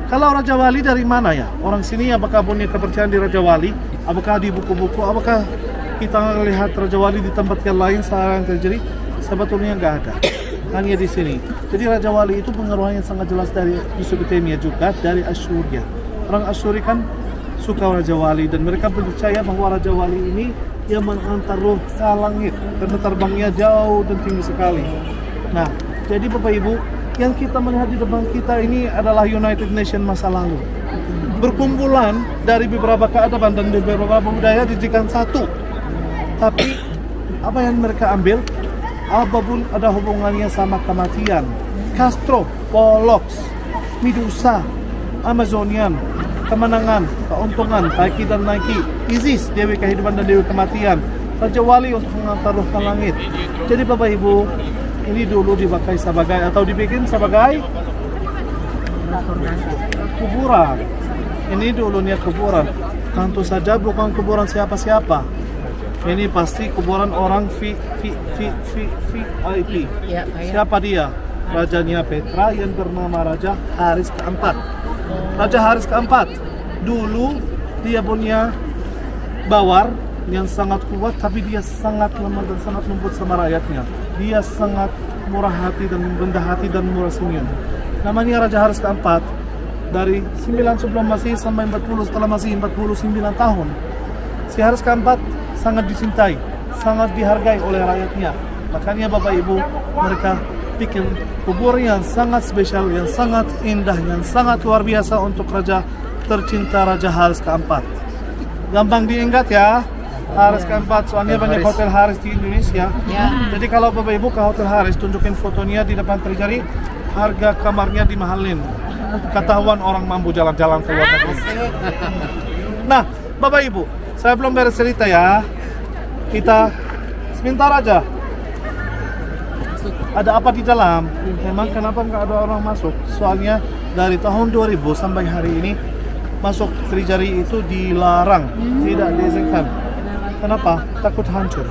A: kalau Raja Wali dari mana ya? Orang sini apakah punya kepercayaan di Raja Wali? Apakah di buku-buku? Apakah kita melihat Raja Wali di tempat yang lain sekarang terjadi? Sebetulnya nggak ada. hanya di sini. Jadi Raja Wali itu pengaruhnya sangat jelas dari Mesopotamia juga, dari Asyuria. Orang Asyuri kan suka Raja Wali dan mereka percaya bahwa Raja Wali ini yang mengantar roh ke langit karena terbangnya jauh dan tinggi sekali. Nah, jadi Bapak Ibu, yang kita melihat di depan kita ini adalah United Nations masa lalu. Berkumpulan dari beberapa keadaban dan beberapa budaya dijadikan satu. Tapi apa yang mereka ambil, apapun ada hubungannya sama kematian. Castro, Pollux, Medusa, Amazonian, kemenangan, keuntungan, Taiki dan Nike, Isis, Dewi kehidupan dan Dewi kematian, Raja Wali untuk mengantar roh ke langit. Jadi Bapak Ibu, ini dulu dipakai sebagai atau dibikin sebagai kuburan. Ini dulunya kuburan. Tentu saja bukan kuburan siapa-siapa. Ini pasti kuburan orang VIP. Siapa dia? Rajanya Petra yang bernama Raja Haris keempat. Raja Haris keempat dulu dia punya bawar yang sangat kuat, tapi dia sangat lemah dan sangat lembut sama rakyatnya. Dia sangat murah hati dan rendah hati dan murah senyum. Namanya Raja Haris keempat. Dari 9 sebelum Masehi sampai 40 setelah Masehi, 49 tahun. Si Haris keempat sangat dicintai, sangat dihargai oleh rakyatnya. Makanya Bapak Ibu, mereka bikin kubur yang sangat spesial, yang sangat indah, yang sangat luar biasa untuk Raja tercinta Raja Haris keempat. Gampang diingat ya, Haris keempat, soalnya banyak hotel Haris di Indonesia. Jadi kalau Bapak Ibu ke hotel Haris, tunjukin fotonya di depan terjadi, harga kamarnya dimahalin. Ketahuan orang mampu jalan-jalan ke luar negeri. Nah, Bapak Ibu, saya belum beres cerita ya. Kita sebentar aja. Ada apa di dalam? Memang kenapa nggak ada orang masuk? Soalnya dari tahun 2000 sampai hari ini masuk Trijari itu dilarang, tidak diizinkan. Kenapa? Takut hancur.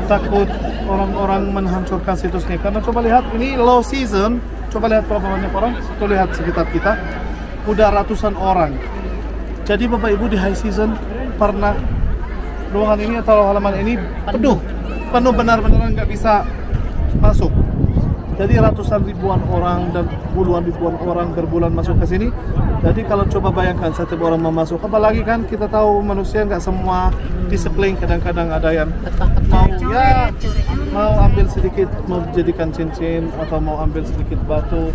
A: Takut orang-orang menghancurkan situsnya. Karena coba lihat, ini low season. Coba lihat berapa banyak orang. Coba lihat sekitar kita. Udah ratusan orang. Jadi Bapak Ibu di high season pernah ruangan ini atau halaman ini penuh benar-benar nggak bisa masuk. Jadi ratusan ribuan orang dan puluhan ribuan orang berbulan masuk ke sini. Jadi kalau coba bayangkan setiap orang mau masuk, apalagi kan kita tahu manusia nggak semua disiplin, kadang-kadang ada yang mau ambil sedikit, mau jadikan cincin, atau mau ambil sedikit batu,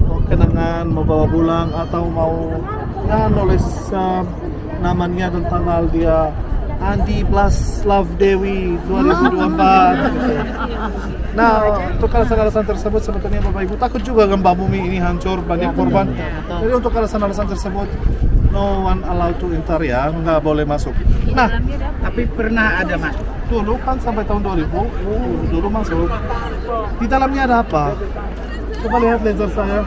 A: mau kenangan, mau bawa pulang, atau mau nulis namanya dan tanggal dia Andi plus Love Dewi 2024 gitu. Nah, untuk alasan-alasan tersebut sebetulnya Bapak Ibu takut juga gempa bumi ini hancur, banyak korban. Jadi untuk alasan-alasan tersebut no one allowed to enter ya, nggak boleh masuk. Nah,
F: tapi pernah ada masuk.
A: Dulu kan sampai tahun 2000, dulu masuk. Di dalamnya ada apa? Coba lihat laser saya.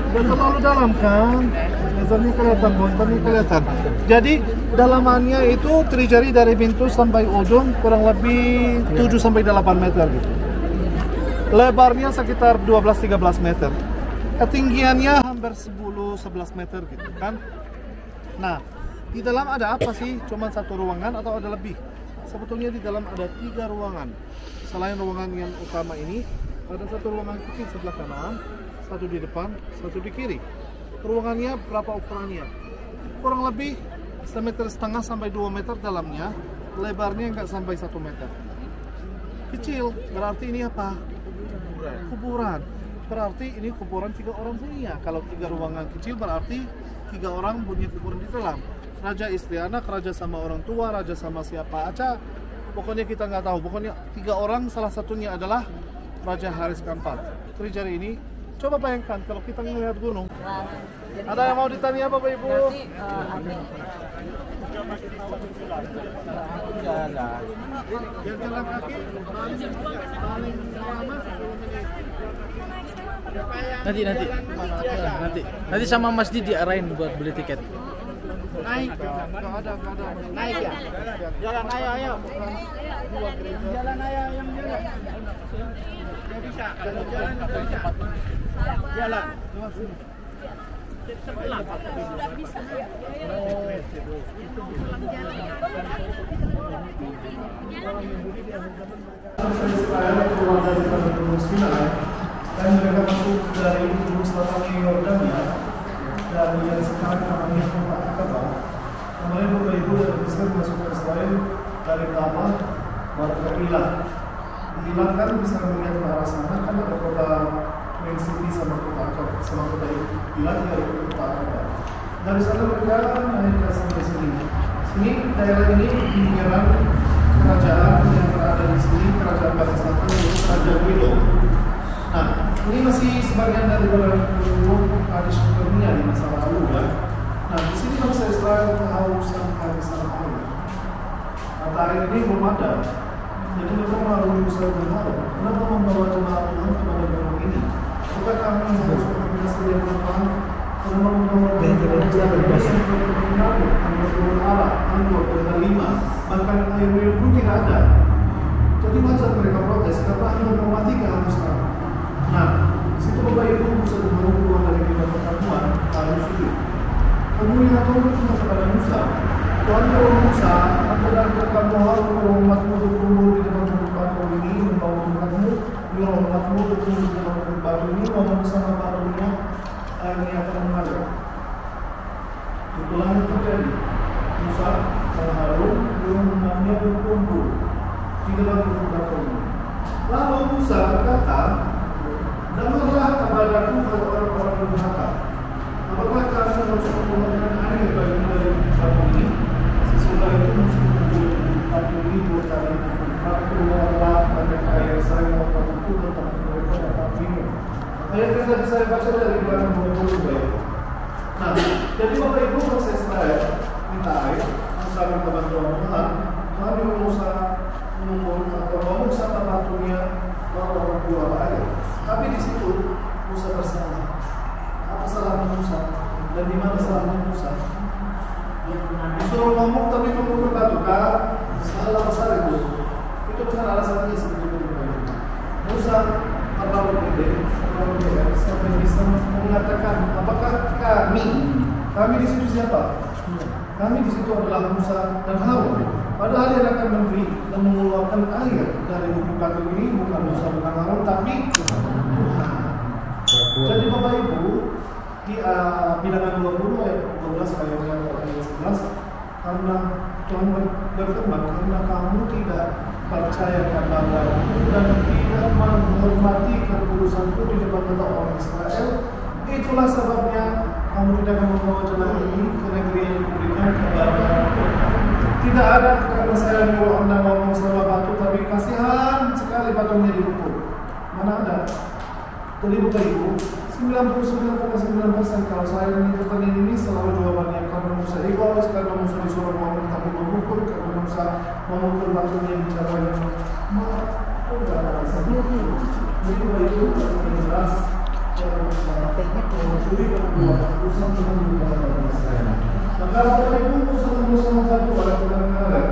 A: Dan terlalu dalam kan? Lasernya kelihatan, monsternya kelihatan. Jadi dalamannya itu Trijari dari pintu sampai ujung kurang lebih 7 sampai 8 meter gitu. Lebarnya sekitar 12-13 meter. Ketinggiannya hampir 10-11 meter gitu kan. Nah, di dalam ada apa sih? Cuma satu ruangan atau ada lebih? Sebetulnya di dalam ada 3 ruangan. Selain ruangan yang utama ini, ada satu ruangan kecil sebelah kanan, satu di depan, satu di kiri. Ruangannya berapa ukurannya? Kurang lebih 1,5 meter sampai 2 meter dalamnya, lebarnya nggak sampai 1 meter. Kecil, berarti ini apa? Kuburan. Berarti ini kuburan 3 orang punya. Kalau 3 ruangan kecil berarti 3 orang punya kuburan di dalam. Raja istri anak, raja sama orang tua, raja sama siapa aja. Pokoknya kita nggak tahu. Pokoknya 3 orang, salah satunya adalah Raja Haris keempat. Trijari ini, coba bayangkan kalau kita melihat gunung. Ada yang mau ditanya Bapak Ibu? Yang jalan kaki paling lama 10 menit.
C: Nanti sama Mas Didi diarahin buat beli tiket.
A: Naik, nggak ada.
F: Naik ya. Jalan ayo. Jalan ayo yang jalan. Nggak bisa. Jalan nggak bisa. Jalan.
A: Israel keluar dari Padang Sinai dan mereka masuk dari ujung selatan Yordania dan yang sekarang namanya tempat Akaba. Kemarin Bapak Ibu dari Mesir masuk ke Israel dari Tamar baru ke Ilah. Dihilangkan bisa melihat ke arah sana kan ada kota Main City sama kota Akaba, sama kota Ilah dari kota Akaba. Dari sana mereka naik sampai sini. Sini daerah ini pinggiran kerajaan yang berada di sini, kerajaan Gaza Selatan yaitu Kerajaan Wido. Nah, ini masih sebagian dari penduduk Kadesh Barnea di masa lalu ya. Nah, di sini bangsa Israel kehausan kehabisan air. Mata air ini belum ada. Jadi mereka melalui usaha berharap. Kenapa membawa jemaat Tuhan kepada gunung ini? Bukan kami harus berkomunikasi dengan Tuhan. Kenapa membawa jemaat anggur dan lima, bahkan air minum pun tidak ada. Jadi wajar mereka protes karena hanya menghormati kehausan. Nah, situ Bapak Ibu Musa dan Harun keluar dari bidang pertemuan harus sulit. Kemuliaan Tuhan berkata kepada Musa, Tuhan kalau Musa, aku dan kamu harus menghormatmu untuk kumpul di depan batu ini, membawa umatmu, menghormatmu untuk kumpul di depan batu ini, ngomong sama batunya, airnya akan mengalir. Itulah yang terjadi. Musa dan Harun umatnya berkumpul di depan batu ini. Lalu Musa berkata, dengarlah kepadaku orang-orang durhaka. Apakah kamu harus mengeluarkan air bagi dari batu ini? Sesudah itu Musa mengambil batu ini dua kali. Maka keluarlah banyak air. Saya mau batuku tetapi mereka dapat minum. Ayat yang saya baca dari belakang Bapak Ibu. Nah, jadi Bapak Ibu bangsa Israel minta air. Musa minta bantuan Tuhan. Tuhan menyuruh Musa mengumpul atau ngomong sama batunya bahwa keluar air. Tapi di situ Musa bersalah. Apa salahnya Musa? Dan di mana salahnya Musa? Disuruh ngomong tapi ngomong ke batu kan? Salah besar itu. Itu bukan alasannya sebetulnya. Musa terlalu berbeda sampai bisa mengatakan apakah kami di situ siapa? Kami di situ adalah Musa dan Harun. Padahal yang akan memberi dan mengeluarkan air dari bukit batu ini bukan Musa bukan Harun tapi Tuhan. Jadi Bapak Ibu di Bilangan 20 ayat 12 ayat 11 karena Tuhan berfirman karena kamu tidak percaya kepadaku dan tidak menghormati keputusanku di depan mata orang Israel, itulah sebabnya kamu tidak akan membawa jemaat ini ke negeri yang diberikan kepada. Tidak ada karena saya nyuruh Anda ngomong sama batu, tapi kasihan sekali batunya dihukum. Mana ada? Jadi Bapak Ibu, 99,9% kalau saya menentukan ini selalu jawabannya karena Musa egois, karena Musa disuruh ngomong tapi memukul, karena Musa memukul batunya bicara yang enggak ada alasan. Jadi Bapak Ibu, yang jelas cara Musa mencuri dan membuat urusan Tuhan di dalam Israel. Maka Bapak Ibu Musa satu pada kebenaran.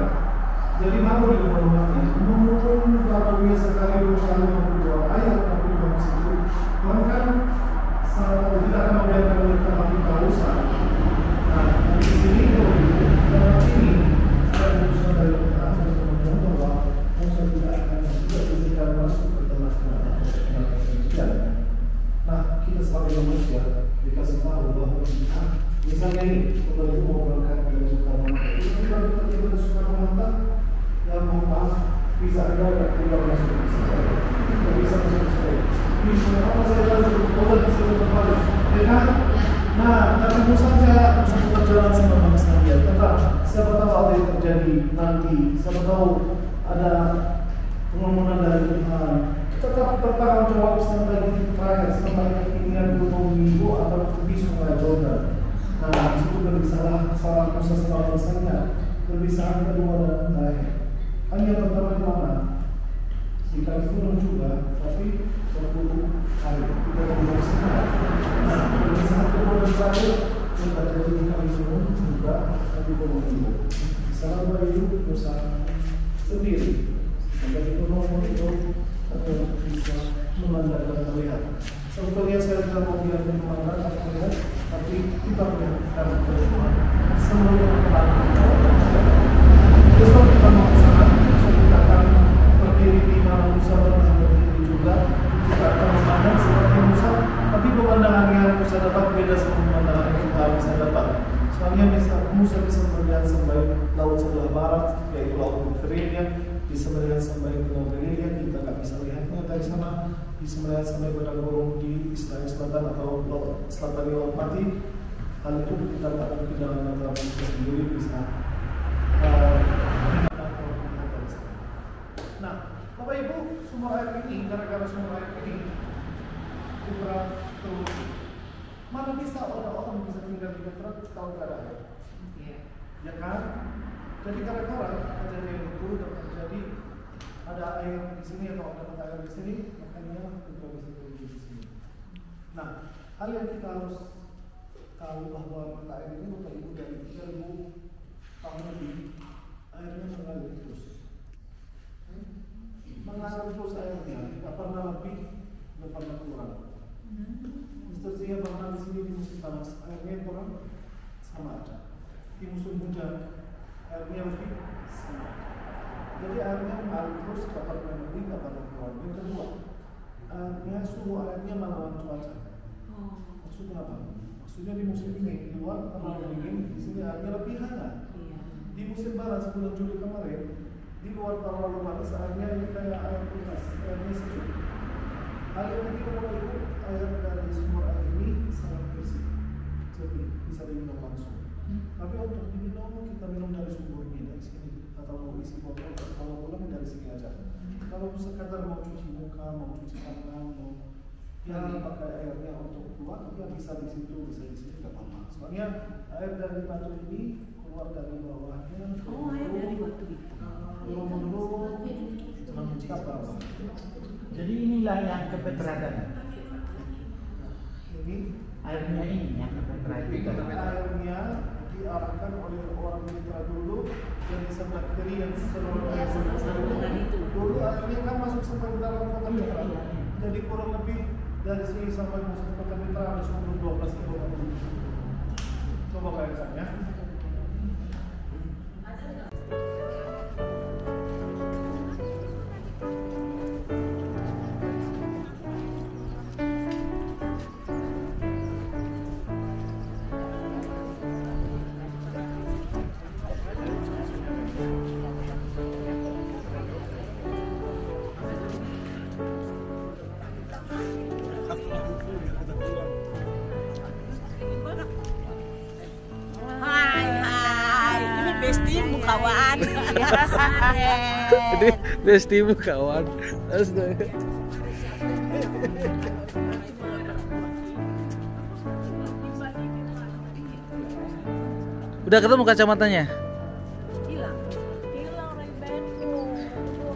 A: Jadi mau dihormati, memukul batunya sekali dua kali membuat ayat tapi di situ. Bahkan tidak akan membiarkan mereka mati kehausan. Nah, di sini dalam ini ada urusan dari Tuhan untuk bahwa Musa tidak akan juga izinkan masuk ke tengah-tengah manusia. Nah, kita sebagai manusia dikasih tahu bahwa kita misalnya ini kalau itu mau berangkat ke Soekarno-Hatta, kita tiba-tiba ke Soekarno-Hatta dan mohon maaf bisa ada yang tidak masuk ke Israel, tidak bisa masuk ke Israel. Apa saya lalu boleh disuruh kembali? Nah, karena Musa sempat berjalan sama bangsa dia. Tetap, siapa tahu apa yang terjadi nanti. Siapa tahu ada pengamunan dari Tuhan. Tetap bertanggung jawab sampai titik terakhir, sampai ketinggian gunung Minggu atau tepi sungai Jordan. Nah, di situ berbicara salah Musa sama bangsanya. Berbicara kedua dan terakhir. Hanya pertama di mana? Di Kalifornia juga, tapi berburu air tidak berhasil. Nah, di saat kedua terakhir kita jadi di Kalifornia juga, tapi berburu. Salah Bayu Musa sendiri, menjadi penolong itu atau bisa memandang dan melihat Sebetulnya saya tidak mau bilang di mana, tapi kita menyaksikan seluruh besok kita mau ke sana, besok kita akan berdiri di mana Musa pernah berdiri juga. Kita akan memandang seperti Musa, tapi pemandangannya Musa dapat beda sama pemandangan yang kita bisa dapat. Soalnya Musa bisa melihat sampai laut sebelah barat, yaitu laut Mediterania, bisa melihat sampai ke Galilea, kita nggak bisa lihatnya dari sana, bisa melihat sampai padang gurun di Israel Selatan atau laut selatan laut mati. Hal itu kita tak mungkin dalam mata Musa sendiri bisa. Nah, Bapak Ibu, sumber air ini, gara-gara sumber air ini, kita terus. Mana bisa orang-orang bisa tinggal di Petra kalau tidak ada air? Ya kan? Jadi gara-gara kejadian itu terjadi ada air di sini atau ada air di sini, makanya kita bisa turun di sini. Nah, hal yang kita harus tahu bahwa mata air ini Bapak Ibu dari 3000 tahun lebih airnya mengalir terus. Mengalir terus airnya, tidak pernah lebih, tidak pernah kurang. Mestinya bahkan di sini di musim panas airnya kurang sama aja. Di musim hujan airnya lebih sama. Jadi airnya mengalir terus, tidak pernah lebih, tidak pernah kurang. Yang kedua, airnya suhu airnya melawan cuaca. Maksudnya apa? Maksudnya di musim dingin di luar terlalu dingin, di sini airnya lebih hangat. Di musim panas bulan Juli kemarin, di luar terlalu panas airnya ini kayak air panas, airnya sejuk. Hal yang ketiga Bapak Ibu, air dari sumber air ini sangat bersih, jadi bisa diminum langsung. Tapi untuk diminum kita minum dari sumbernya dari sini, atau mau isi botol, kalau pulang dari sini aja. Kalau sekadar mau cuci muka, mau cuci tangan, mau yang pakai airnya untuk keluar, ya bisa di situ, bisa di sini, tidak apa-apa. Soalnya air dari batu ini keluar dari bawahnya.
B: Oh, air dari batu itu.
F: Jadi inilah yang kepetrakan.
A: Ini
F: Airnya ini yang kepetrakan.
A: airnya diarahkan oleh orang Mitra dulu yang di sebelah kiri yang seluruh air dulu airnya kan masuk sampai ke dalam kota Mitra. Jadi kurang lebih dari sini sampai masuk ke kota Mitra ada sumur 12 km. Coba bayangkan ya.
B: Bestimu kawan.
C: Ini bestimu kawan. Astaga. Udah ketemu kacamatanya?
B: Hilang Ray-Banku.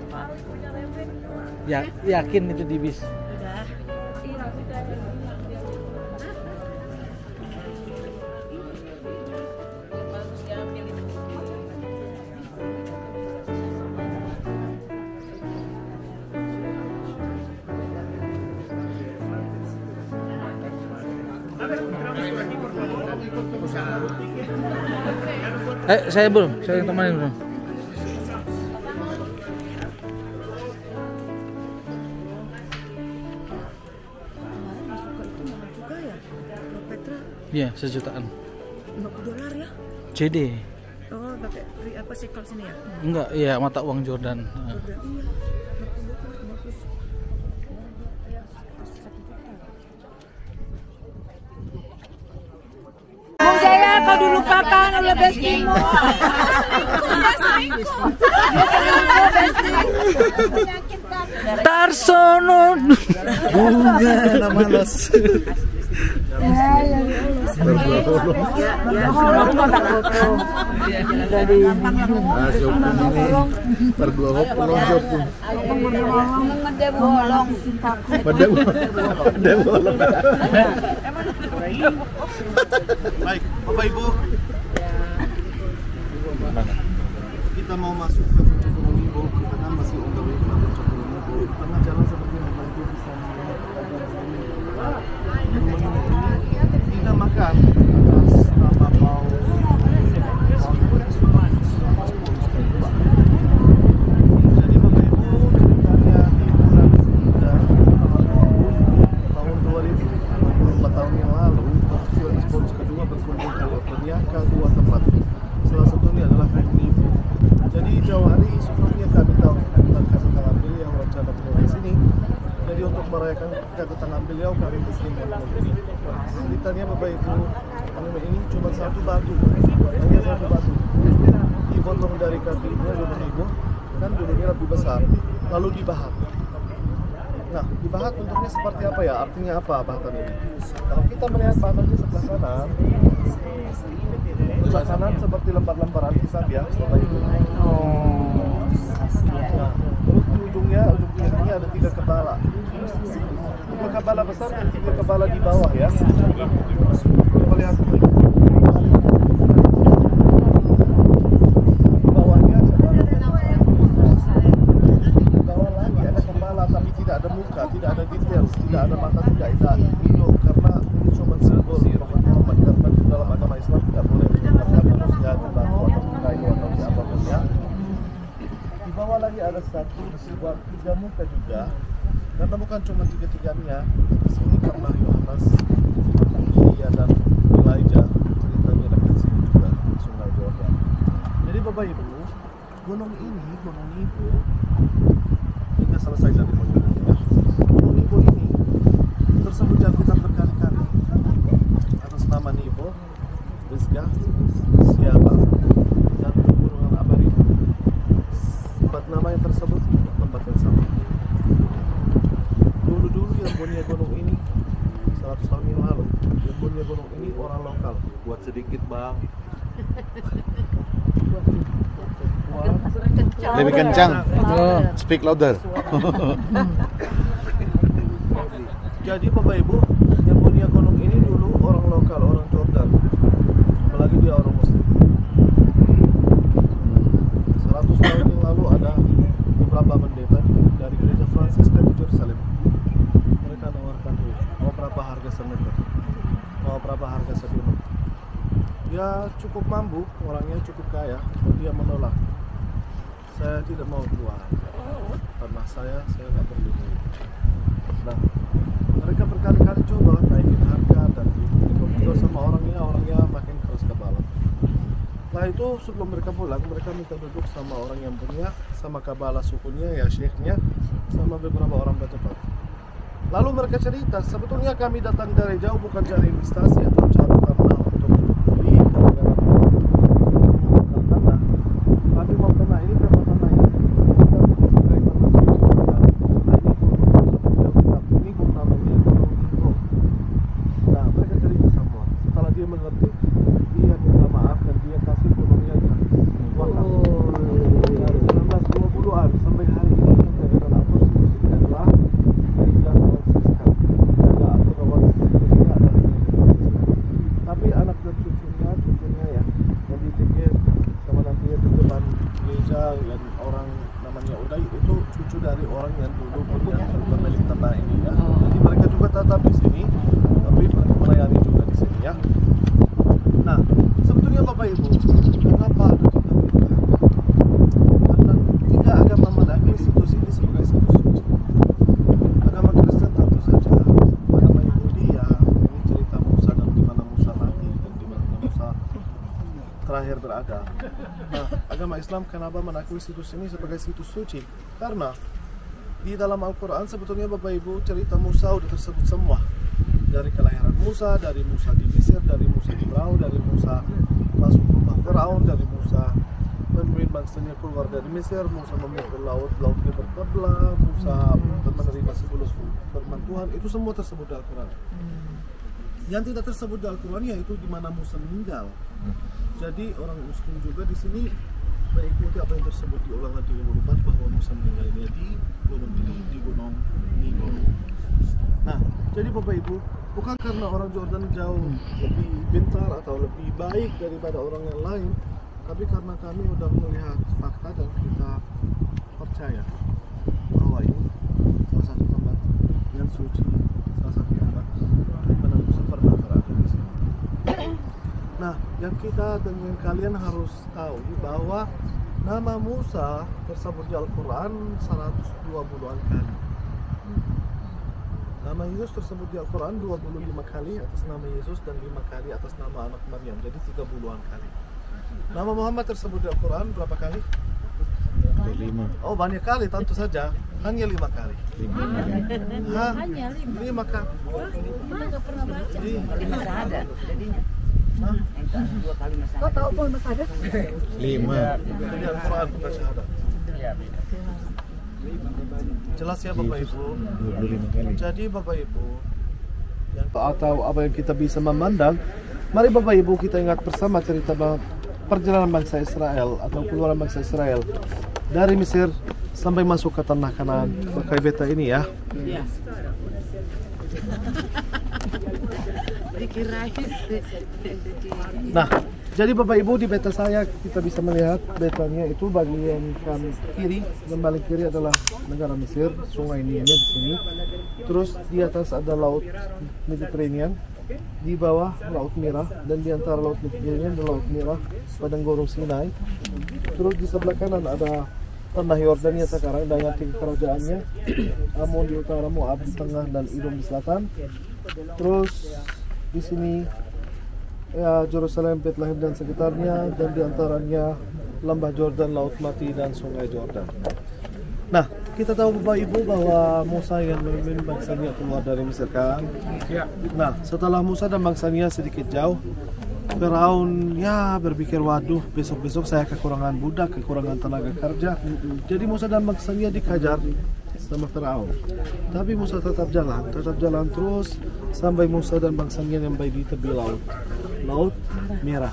B: Harus punya Ray-Ban.
C: Ya, yakin itu di bis.
B: Udah. Hilang sudah ada hilang. Bagus diambil itu.
C: Saya belum, saya yang temanin belum. Iya, $1 jutaan.
B: $50 ya?
C: CD.
B: Oh, pakai apa sih kalau sini ya?
C: Enggak, iya mata uang Jordan.
B: Jaya, kau dilupakan oleh bestimu.
C: Tarsono bunga nama los.
A: Baik, Bapak Ibu, kita mau masuk ke Puncak Gunung, kita kan masih on the way ke Puncak Gunung. Tengah jalan seperti Bapak Ibu bisa melihat ada kami muslim ini. Ceritanya Bapak Ibu, ini cuma satu batu, hanya satu batu. Dipotong dari kakinya Bapak Ibu, kan dulunya lebih besar, lalu dibahat. Nah, dibahat bentuknya seperti apa ya? Artinya apa bahatan ini? Kalau kita melihat bahatannya sebelah kanan seperti lembar-lembaran hisab ya, Bapak Ibu. Nah, terus di ujungnya ini ada 3 kepala. 2 kepala besar dan 3 kepala di bawah ya. Coba lihat. Di bawahnya di bawah lagi ada kepala tapi tidak ada muka, tidak ada detail, tidak ada mata, tidak ada hidung karena ini cuma simbol. Karena di dalam agama Islam tidak boleh menggunakan manusia di batu atau di kayu atau di apapun ya. Di bawah lagi ada 1, 2, 3 muka juga. Karena bukan cuma 3-3-nya, di sini karena Yohanes, Elia dan Elijah ceritanya dekat sini juga di Sungai Jordan. Jadi Bapak Ibu, gunung Nebo, hingga selesai dari gunung ya. Gunung Nebo ini tersebut di Alkitab berkali-kali atas nama Nebo, Pisgah, Siaba, dan Gunungan Abarim. 4 nama yang tersebut tempat yang sama. Dulu yang punya gunung ini 100 tahun yang lalu, yang punya gunung ini orang lokal. Buat sedikit bang.
F: Lebih kencang. Speak louder.
A: Jadi Bapak Ibu, yang punya gunung ini dulu orang lokal, orang Jordan. Apalagi dia orang Muslim. 100 tahun yang lalu ada beberapa pendeta dari gereja Franciscan di Yerusalem. Mereka nawarkan mau berapa harga semeter, mau berapa harga sedunum. Dia cukup mampu, orangnya cukup kaya, dan dia menolak. Saya tidak mau jual karena saya nggak perlu. Nah, mereka berkali-kali coba naikin harga dan itu sama orangnya makin keras kepala. Nah itu sebelum mereka pulang, mereka minta duduk sama orang yang punya, sama kabala sukunya ya syekhnya, sama beberapa orang bercepat. Lalu mereka cerita, sebetulnya kami datang dari jauh bukan cari investasi atau cari tanah untuk beli tanah. Kami mau tanah ini berapa tanah ini? Ini gunung namanya Gunung Nebo. Nah mereka cerita semua. Setelah dia mengerti, dia minta maaf dan dia kasih gunungnya wakaf. Dari 1920-an sampai hari ini yang dari tanah Franciscan adalah gereja Franciscan. Jaga aturan Franciscan adalah gereja Franciscan. Tapi anak dan cucunya ya, yang dipikir sama nanti di depan gereja yang orang namanya Uday itu cucu dari orang yang dulu punya pemilik tanah ini ya. Jadi mereka juga tetap di sini, tapi mereka melayani juga di sini ya. Nah, sebetulnya Bapak Ibu, kenapa ada kita bertanya? Karena 3 agama menakui situs ini sebagai situs suci. Agama Kristen tentu saja, agama Yahudi ya, ini cerita Musa dan di mana Musa mati dan di mana Musa terakhir berada. Nah, agama Islam kenapa menakui situs ini sebagai situs suci? Karena di dalam Al-Quran sebetulnya Bapak Ibu cerita Musa sudah tersebut semua. Dari kelahiran Musa, dari Musa di Mesir, dari Musa di Firaun, dari Musa masuk rumah Firaun, dari Musa memimpin bangsanya keluar dari Mesir, Musa memikul lautnya bertebelah, Musa menerima 10 firman Tuhan, itu semua tersebut di Al-Quran. Yang tidak tersebut di Al-Quran yaitu di mana Musa meninggal. Jadi orang Muslim juga di sini mengikuti apa yang tersebut di Ulangan 34 bahwa Musa meninggalnya di gunung ini, di Gunung Nebo. Nah, jadi Bapak Ibu, bukan karena orang Jordan jauh lebih pintar atau lebih baik daripada orang yang lain, tapi karena kami sudah melihat fakta dan kita percaya bahwa ini salah satu tempat yang suci, salah satu tempat di mana Musa pernah berada di sini. Nah, yang kita dan yang kalian harus tahu bahwa nama Musa tersebut di Al-Quran 120-an kali. Nama Yesus tersebut di Al-Quran 25 kali atas nama Yesus dan 5 kali atas nama anak Maryam, jadi 30-an kali. Nama Muhammad tersebut di Al-Quran berapa kali? 5. Oh banyak kali, tentu saja. Hanya 5 kali. Hah? 5 kali.
B: Kita nggak pernah baca.
G: Jadi masih ada jadinya. Yang 2 kali masih ada.
B: Kau tahu pun masih ada?
H: 5.
A: Jadi Al-Quran bukan syahadat.
G: Iya.
A: Jelas ya Bapak Ibu.
H: 25 kali.
A: Jadi Bapak Ibu, atau apa yang kita bisa memandang, mari Bapak Ibu kita ingat bersama cerita perjalanan bangsa Israel atau keluaran bangsa Israel dari Mesir sampai masuk ke tanah Kanaan. Pakai beta ini ya. Nah, jadi Bapak Ibu di beta saya kita bisa melihat betanya itu bagian kanan kiri dan balik kiri adalah negara Mesir, sungai Nilnya di sini. Terus di atas ada laut Mediterranean, di bawah Laut Merah, dan di antara Laut Mediterranean dan Laut Merah padang gurun Sinai. Terus di sebelah kanan ada tanah Yordania sekarang dengan 3 kerajaannya, Amon di utara, Moab di tengah, dan Edom di selatan. Terus di sini ya Yerusalem, Bethlehem dan sekitarnya, dan di antaranya lembah Jordan, Laut Mati, dan sungai Jordan. Nah, kita tahu Bapak Ibu bahwa Musa yang memimpin bangsanya keluar dari Mesir kan? Ya. Nah, setelah Musa dan bangsanya sedikit jauh, Firaun ya berpikir, waduh, besok-besok saya kekurangan budak, kekurangan tenaga kerja. Jadi Musa dan bangsanya dikejar sama Firaun. Tapi Musa tetap jalan terus sampai Musa dan bangsanya sampai di tepi Laut Merah.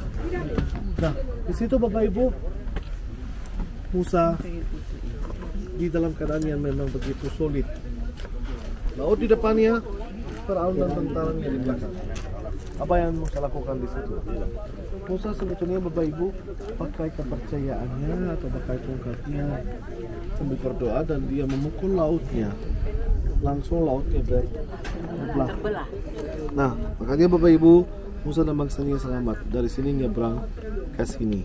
A: Nah, di situ Bapak Ibu, Musa di dalam keadaan yang memang begitu sulit. Laut di depannya, Firaun dan tentaranya di belakang. Apa yang Musa lakukan di situ? Musa sebetulnya Bapak Ibu pakai kepercayaannya atau pakai tongkatnya sambil berdoa, dan dia memukul lautnya. Langsung lautnya berbelah. Nah, makanya Bapak Ibu, Musa dan bangsanya selamat. Dari sini nyebrang ke sini.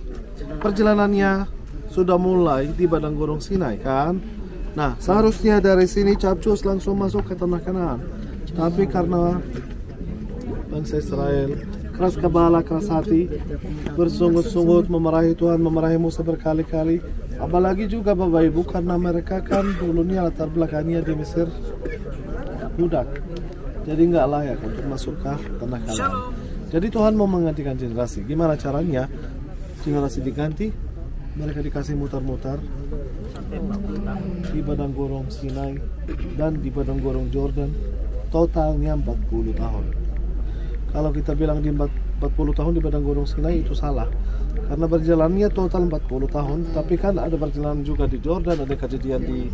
A: Perjalanannya sudah mulai di padang gurun Sinai kan? Nah, seharusnya dari sini capcus langsung masuk ke tanah Kanaan. Tapi karena bangsa Israel keras kepala, keras hati, bersungut-sungut memarahi Tuhan, memarahi Musa berkali-kali. Apalagi juga Bapak Ibu, karena mereka kan dulunya latar belakangnya di Mesir budak, jadi nggak layak untuk masuk ke tanah Kanaan. Jadi Tuhan mau menggantikan generasi. Gimana caranya? Generasi diganti, mereka dikasih mutar-mutar di padang gurun Sinai dan di padang gurun Jordan, totalnya 40 tahun. Kalau kita bilang di 40 tahun di padang gurun Sinai itu salah, karena berjalannya total 40 tahun, tapi kan ada perjalanan juga di Jordan, ada kejadian di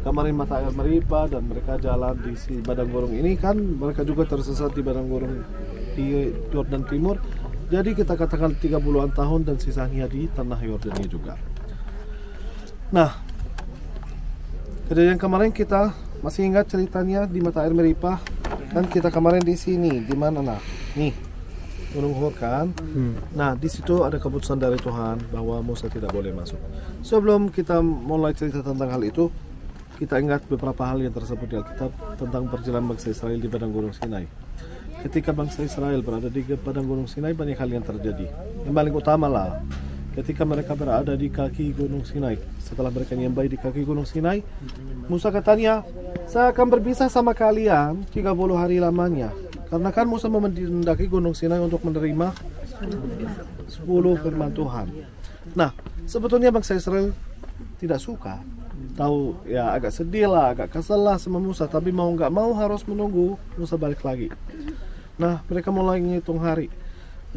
A: Kamarin Mata Air Meriba, dan mereka jalan di padang gurun ini kan, mereka juga tersesat di padang gurun di Jordan Timur. Jadi kita katakan 30-an tahun dan sisanya di tanah Yordania juga. Nah, kejadian kemarin kita masih ingat ceritanya di Mata Air Meriba kan? Kita kemarin di sini, di mana nah? Nih, Gunung Hor kan? Nah, di situ ada keputusan dari Tuhan bahwa Musa tidak boleh masuk. Sebelum kita mulai cerita tentang hal itu, kita ingat beberapa hal yang tersebut di Alkitab tentang perjalanan bangsa Israel di padang gurun Sinai. Ketika bangsa Israel berada di padang gunung Sinai, banyak hal yang terjadi. Yang paling utama lah, ketika mereka berada di kaki gunung Sinai, setelah mereka nyampai di kaki gunung Sinai, Musa katanya, saya akan berpisah sama kalian 30 hari lamanya. Karena kan Musa mendaki gunung Sinai untuk menerima 10 firman Tuhan. Nah, sebetulnya bangsa Israel tidak suka. Tahu ya, agak sedih lah, agak kesel lah sama Musa, tapi mau nggak mau harus menunggu Musa balik lagi. Nah, mereka mulai ngitung hari.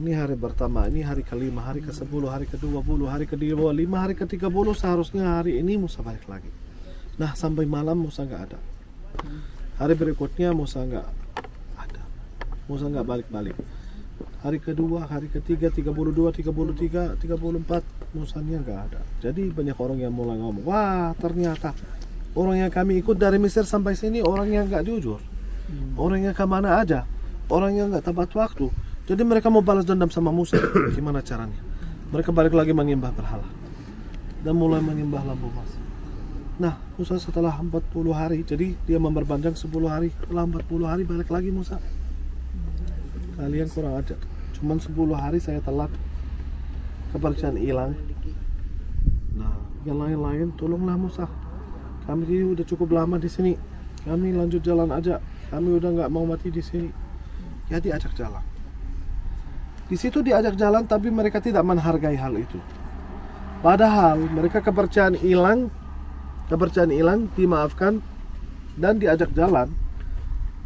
A: Ini hari pertama, ini hari ke-5, hari ke-10, hari ke-20, hari ke-25, hari ke-30, seharusnya hari ini Musa balik lagi. Nah, sampai malam Musa nggak ada. Hari berikutnya Musa nggak ada. Musa nggak balik-balik. Hari kedua, hari ketiga, 32, 33, 34, Musanya nggak ada. Jadi banyak orang yang mulai ngomong, wah ternyata orang yang kami ikut dari Mesir sampai sini orang yang nggak jujur, orang yang kemana aja, orang yang nggak tepat waktu. Jadi mereka mau balas dendam sama Musa. Gimana caranya? Mereka balik lagi menyembah berhala dan mulai menyembah lampu emas. Nah, Musa setelah 40 hari, jadi dia memperpanjang 10 hari, setelah 40 hari balik lagi Musa. Kalian kurang ajar, cuman 10 hari saya telat, kepercayaan hilang. Nah, yang lain-lain tolonglah Musa, kami udah cukup lama di sini. Kami lanjut jalan aja. Kami udah nggak mau mati di sini. Ya diajak jalan. Di situ diajak jalan, tapi mereka tidak menghargai hal itu. Padahal mereka kepercayaan hilang, dimaafkan dan diajak jalan.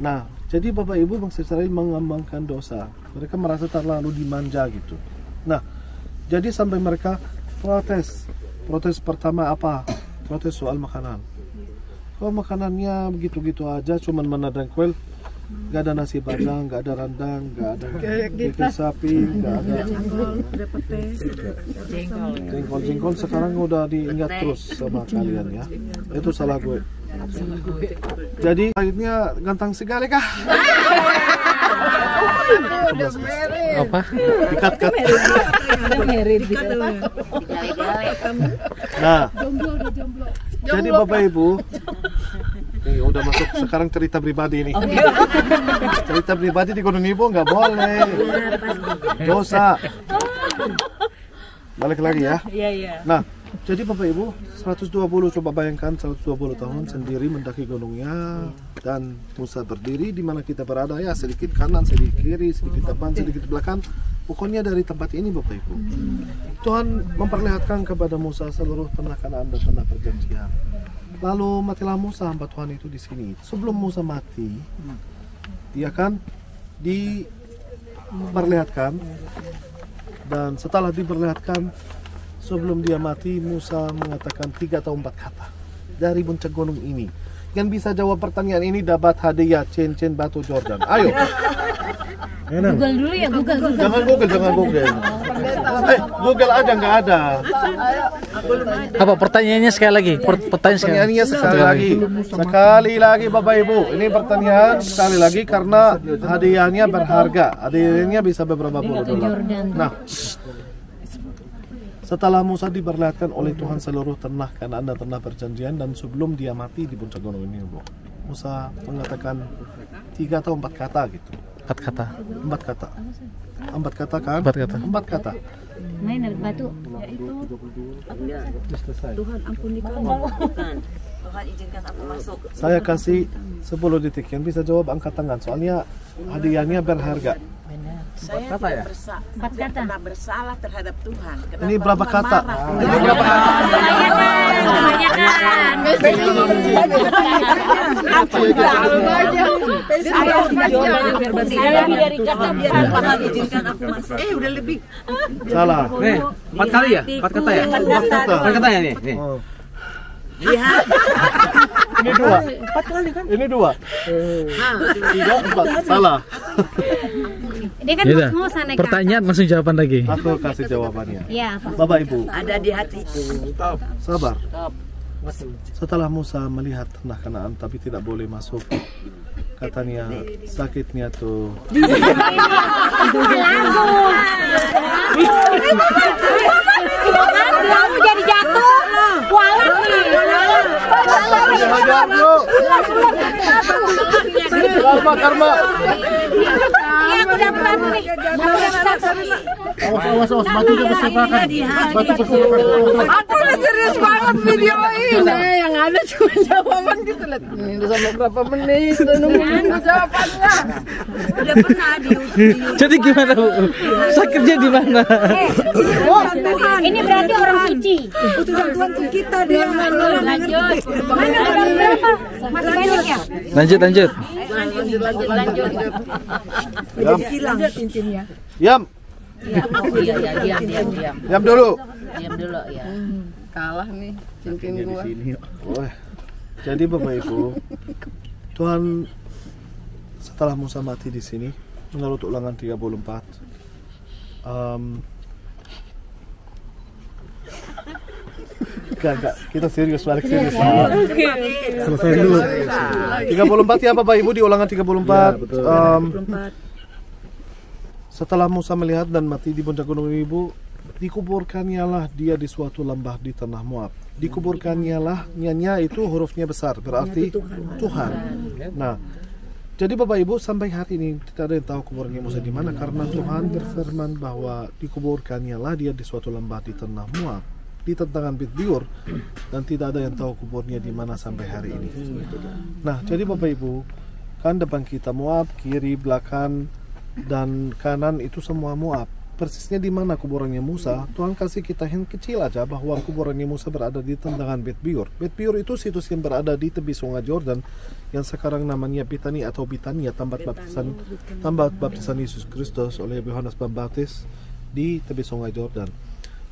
A: Nah, jadi Bapak Ibu bangsa Israel mengembangkan dosa. Mereka merasa terlalu dimanja gitu. Nah, jadi sampai mereka protes. Protes pertama apa? Protes soal makanan. Oh, makanannya begitu-gitu aja, cuman menadang kuel. Gak ada nasi padang, gak ada rendang, gak ada ikan sapi, gak ada jengkol. Sekarang udah diingat terus sama kalian ya. Itu salah gue. Jadi akhirnya ganteng sekali kah?
C: Apa?
A: Dikat-kat. Nah, jadi Bapak Ibu, nih udah masuk sekarang cerita pribadi nih. Cerita pribadi di Gunung Ibu nggak boleh, dosa. Balik lagi ya. Nah, jadi Bapak Ibu 120, coba bayangkan 120 tahun sendiri mendaki gunungnya, dan Musa berdiri di mana kita berada ya, sedikit kanan, sedikit kiri, sedikit depan, sedikit belakang. Pokoknya dari tempat ini Bapak Ibu, Tuhan memperlihatkan kepada Musa seluruh tanah Kanaan dan tanah perjanjian. Lalu matilah Musa hamba Tuhan itu di sini. Sebelum Musa mati, dia kan diperlihatkan, dan setelah diperlihatkan, sebelum dia mati, Musa mengatakan 3 atau 4 kata dari puncak gunung ini. Yang bisa jawab pertanyaan ini dapat hadiah cincin batu Jordan. Ayo.
E: Google dulu ya, Google.
A: Jangan Google. Google aja nggak ada.
C: Apa pertanyaannya sekali lagi?
A: Pertanyaannya sekali lagi Bapak Ibu. Ini pertanyaan sekali lagi karena hadiahnya berharga. Hadiahnya bisa beberapa puluh dolar. Nah, setelah Musa diperlihatkan oleh Tuhan seluruh tanah Kanaan dan tanah perjanjian, dan sebelum dia mati di puncak gunung ini, Musa mengatakan 3 atau 4 kata gitu.
C: 4 kata.
A: 4 kata. 4 kata kan?
C: 4 kata.
A: 4 kata.
E: Main dari batu.
B: Tuhan ampuni kami. Tuhan izinkan aku masuk.
A: Saya kasih 10 detik, yang bisa jawab angkat tangan, soalnya hadiahnya berharga.
B: Saya
C: kata ya?
E: 4 kata.
B: pernah bersalah terhadap Tuhan.
A: Ini berapa kata? Ini berapa
B: Tuhan izinkan aku masuk. Udah lebih.
A: Salah.
C: 4 kali ya? 4 kata ya? 4 kata ya nih?
A: Oh.
B: Lihat.
A: Ini 2. 4 kali kan? Ini 2. 3, 4. Salah.
E: Dia kan
C: Yaudah,
E: mau sana.
C: pertanyaan langsung jawaban lagi.
A: Aku kasih jawabannya.
E: Ya, apa?
A: Bapak Ibu,
B: Ada di hati.
A: sabar. Setelah Musa melihat tanah Kanaan tapi tidak boleh masuk, katanya sakitnya tuh.
E: Kamu jadi jatuh. Walah nih.
A: Karma.
E: Iya, aku dapat satu nih.
A: Awas, batunya berserakan. Batu berserakan.
B: Aku udah serius banget video ini. Yang ada cuma jawaban gitu. Ini udah sampai berapa menit nunggu jawabannya. Udah pernah di
C: Jadi gimana Bu? Sakitnya di mana?
E: Ini berarti orang suci.
B: utusan Tuhan kita dia.
E: Lanjut. Mana orang berapa? Masih banyak ya?
C: Lanjut.
B: Hilang cincinnya.
A: Yam. Diam dulu.
B: Ya. Kalah nih cincin gua.
A: Oh, jadi Bapak Ibu, Tuhan setelah Musa mati di sini, menurut Ulangan 34, Enggak, kita serius, balik serius. Selesai dulu. 34 ya Bapak Ibu, di Ulangan 34. Setelah Musa melihat dan mati di puncak gunung Ibu, dikuburkannyalah dia di suatu lembah di tanah Moab. Dikuburkannyalah, nyanya itu hurufnya besar, berarti Tuhan. Nah, jadi Bapak Ibu sampai hari ini tidak ada yang tahu kuburnya Musa di mana, karena Tuhan berfirman bahwa dikuburkannyalah dia di suatu lembah di tanah Moab. di tentangan Bet Biur, dan tidak ada yang tahu kuburnya di mana sampai hari ini. Nah, jadi Bapak Ibu, kan depan kita Moab, kiri, belakang, dan kanan itu semua Moab. Persisnya di mana kuburannya Musa, Tuhan kasih kita hint kecil aja bahwa kuburannya Musa berada di tentangan Bet Biur. Bet Biur itu situs yang berada di tepi sungai Jordan yang sekarang namanya Betania atau Bitania, tempat baptisan Yesus Kristus oleh Yohanes Pembaptis di tepi sungai Jordan.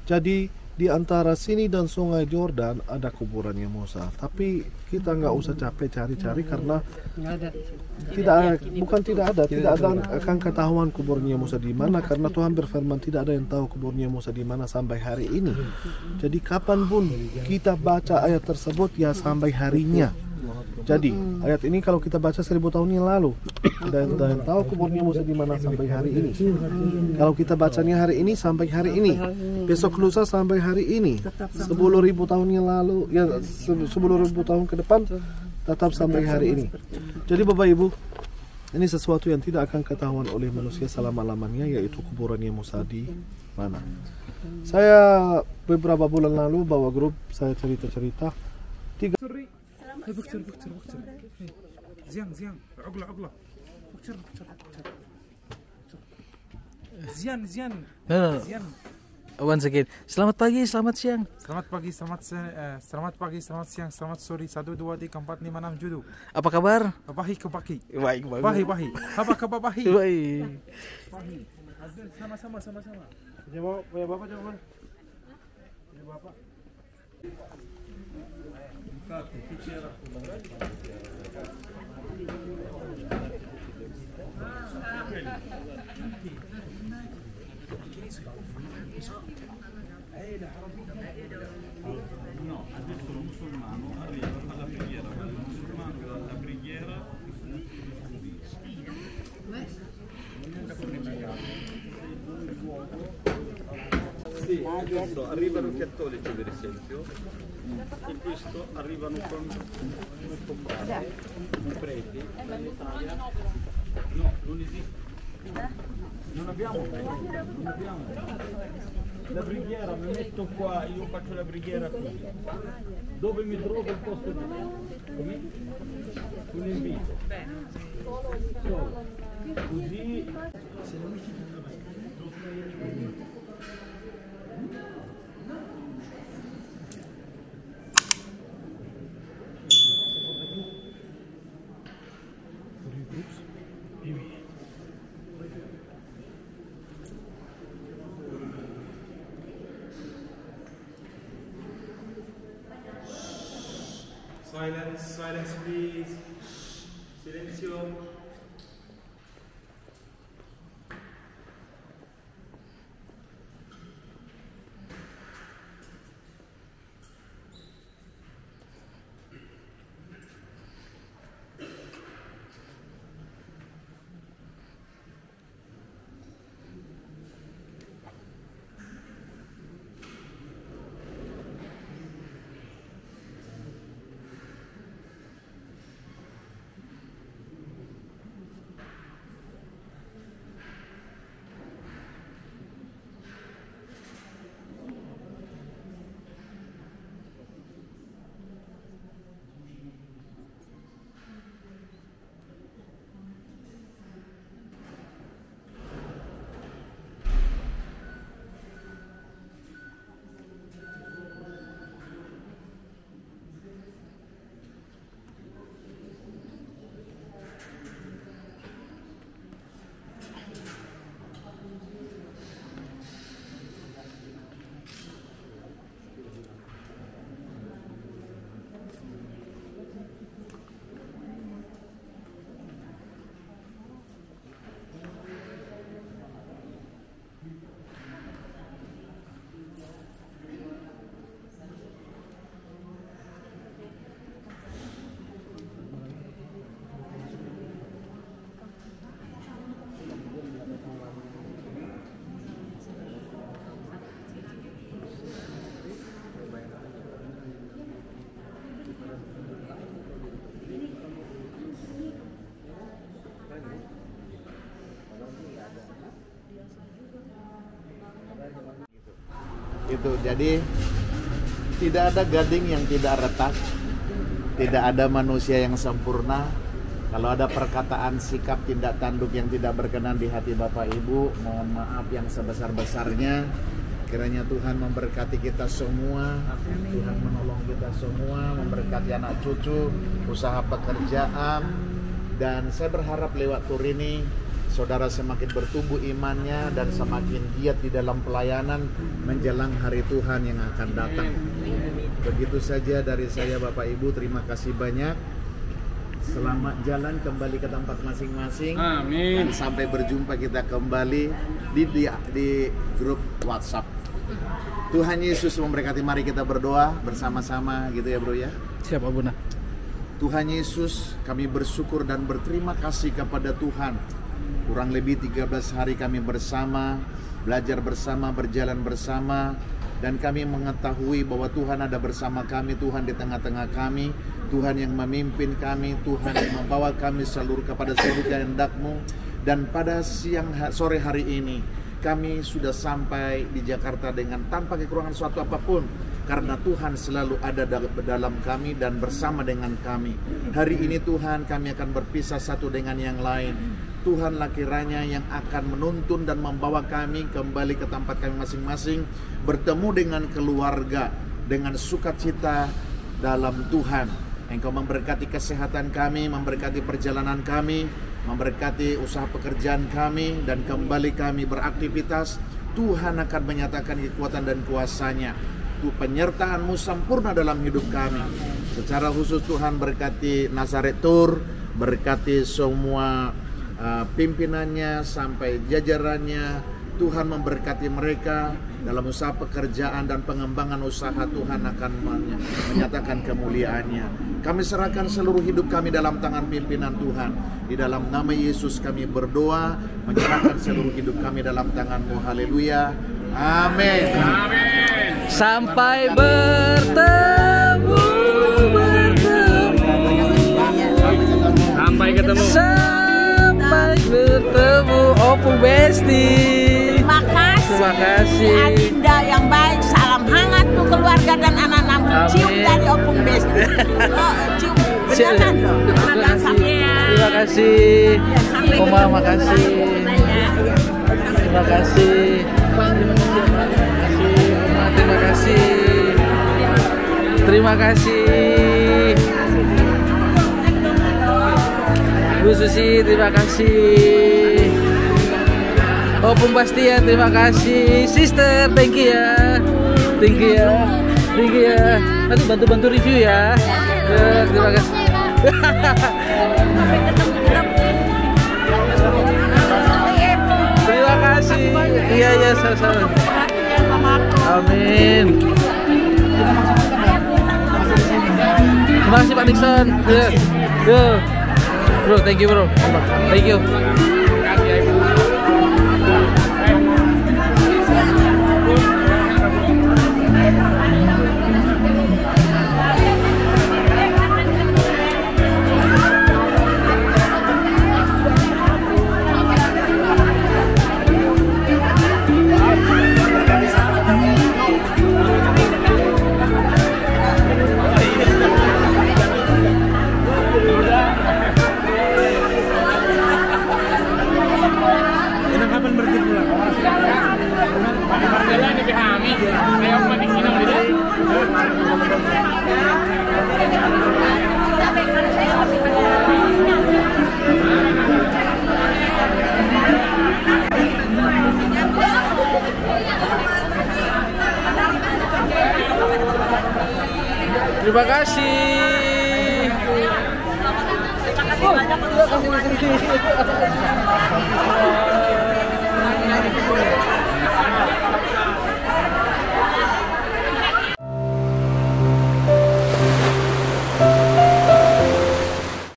A: Jadi di antara sini dan sungai Jordan ada kuburannya Musa, tapi kita nggak usah capek cari-cari karena tidak ada akan ketahuan kuburnya Musa di mana, karena Tuhan berfirman tidak ada yang tahu kuburnya Musa di mana sampai hari ini. Jadi kapanpun kita baca ayat tersebut ya sampai harinya. Jadi ayat ini kalau kita baca 1000 tahun yang lalu, dan tahu kuburnya Musa di mana sampai hari ini. Kalau kita bacanya hari ini sampai hari ini, besok lusa sampai hari ini, 10.000 tahun yang lalu, ya 10.000 tahun ke depan tetap sampai hari ini. Jadi Bapak Ibu, ini sesuatu yang tidak akan ketahuan oleh manusia selama-lamanya, yaitu kuburannya Musa di mana. Saya beberapa bulan lalu bawa grup, saya cerita-cerita.
C: Once again, selamat pagi, selamat siang.
F: Selamat pagi, selamat siang, selamat sore. 1, 2, 3, 4, 5, 6, 7.
C: Apa kabar?
F: Baik.
C: Baik.
F: Apa kabar baik?
C: Baik.
F: Sama-sama. Jawab, Bapak jawab. Bapak.
I: No, adesso lo musulmano arriva alla preghiera, quando il musulmano va alla preghiera sì, adesso arrivano i cattolici per esempio, e questo arrivano con un preti dall'Italia. No, non esiste. Non abbiamo la preghiera, mi metto qua, io faccio la preghiera qui. Dove mi trovo il posto di come? Un invito. Solo. Così silence please. Silenzio.
J: Itu jadi Tidak ada gading yang tidak retak, tidak ada manusia yang sempurna. Kalau ada perkataan, sikap, tindak tanduk yang tidak berkenan di hati Bapak Ibu, mohon maaf yang sebesar-besarnya. Kiranya Tuhan memberkati kita semua, Tuhan menolong kita semua, memberkati anak cucu, usaha pekerjaan. Dan saya berharap lewat tur ini saudara semakin bertumbuh imannya dan semakin giat di dalam pelayanan menjelang hari Tuhan yang akan datang. Begitu saja dari saya Bapak Ibu, terima kasih banyak. Selamat jalan kembali ke tempat masing-masing.
C: Amin.
J: Dan sampai berjumpa kita kembali di grup WhatsApp. Tuhan Yesus memberkati. Mari kita berdoa bersama-sama gitu ya bro ya.
C: Siap Abuna.
J: Tuhan Yesus, kami bersyukur dan berterima kasih kepada Tuhan. Kurang lebih 13 hari kami bersama, belajar bersama, berjalan bersama. Dan kami mengetahui bahwa Tuhan ada bersama kami, Tuhan di tengah-tengah kami, Tuhan yang memimpin kami, Tuhan yang membawa kami kepada seluruh kehendak-Mu. Dan pada sore hari ini, kami sudah sampai di Jakarta dengan tanpa kekurangan suatu apapun. Karena Tuhan selalu ada dalam kami dan bersama dengan kami. Hari ini Tuhan, kami akan berpisah satu dengan yang lain. Tuhanlah kiranya yang akan menuntun dan membawa kami kembali ke tempat kami masing-masing, bertemu dengan keluarga, dengan sukacita dalam Tuhan. Engkau memberkati kesehatan kami, memberkati perjalanan kami, memberkati usaha pekerjaan kami, dan kembali kami beraktivitas. Tuhan akan menyatakan kekuatan dan kuasa-Nya. Penyertaan-Mu sempurna dalam hidup kami. Secara khusus Tuhan berkati Nazaret Tour, berkati semua pimpinannya sampai jajarannya. Tuhan memberkati mereka dalam usaha pekerjaan dan pengembangan usaha. Tuhan akan menyatakan kemuliaan-Nya. Kami serahkan seluruh hidup kami dalam tangan pimpinan Tuhan. Di dalam nama Yesus kami berdoa, menyerahkan seluruh hidup kami dalam tangan-Mu. Haleluya. Amin.
C: Sampai bertemu. Sampai ketemu. Sampai bertemu. Opung Besti.
B: Terima kasih.
C: Terima kasih.
B: Adinda yang baik, salam hangat untuk keluarga dan anak-anakmu. Cium dari Opung Besti. Cium beneran loh. Terima kasih.
C: Terima kasih. Oma, makasih. Terima kasih. Terima kasih. Terima kasih. Bu Susi, terima kasih. Opung Bastian, terima kasih. Sister, thank you ya. Thank you ya. Thank you ya. Nanti bantu-bantu review ya. Terima kasih. Terima kasih. Iya ya, sama-sama. Amin. Terima kasih Pak Nixon. Yo. Bro, thank you bro. Thank you. Terima kasih. Terima kasih banyak.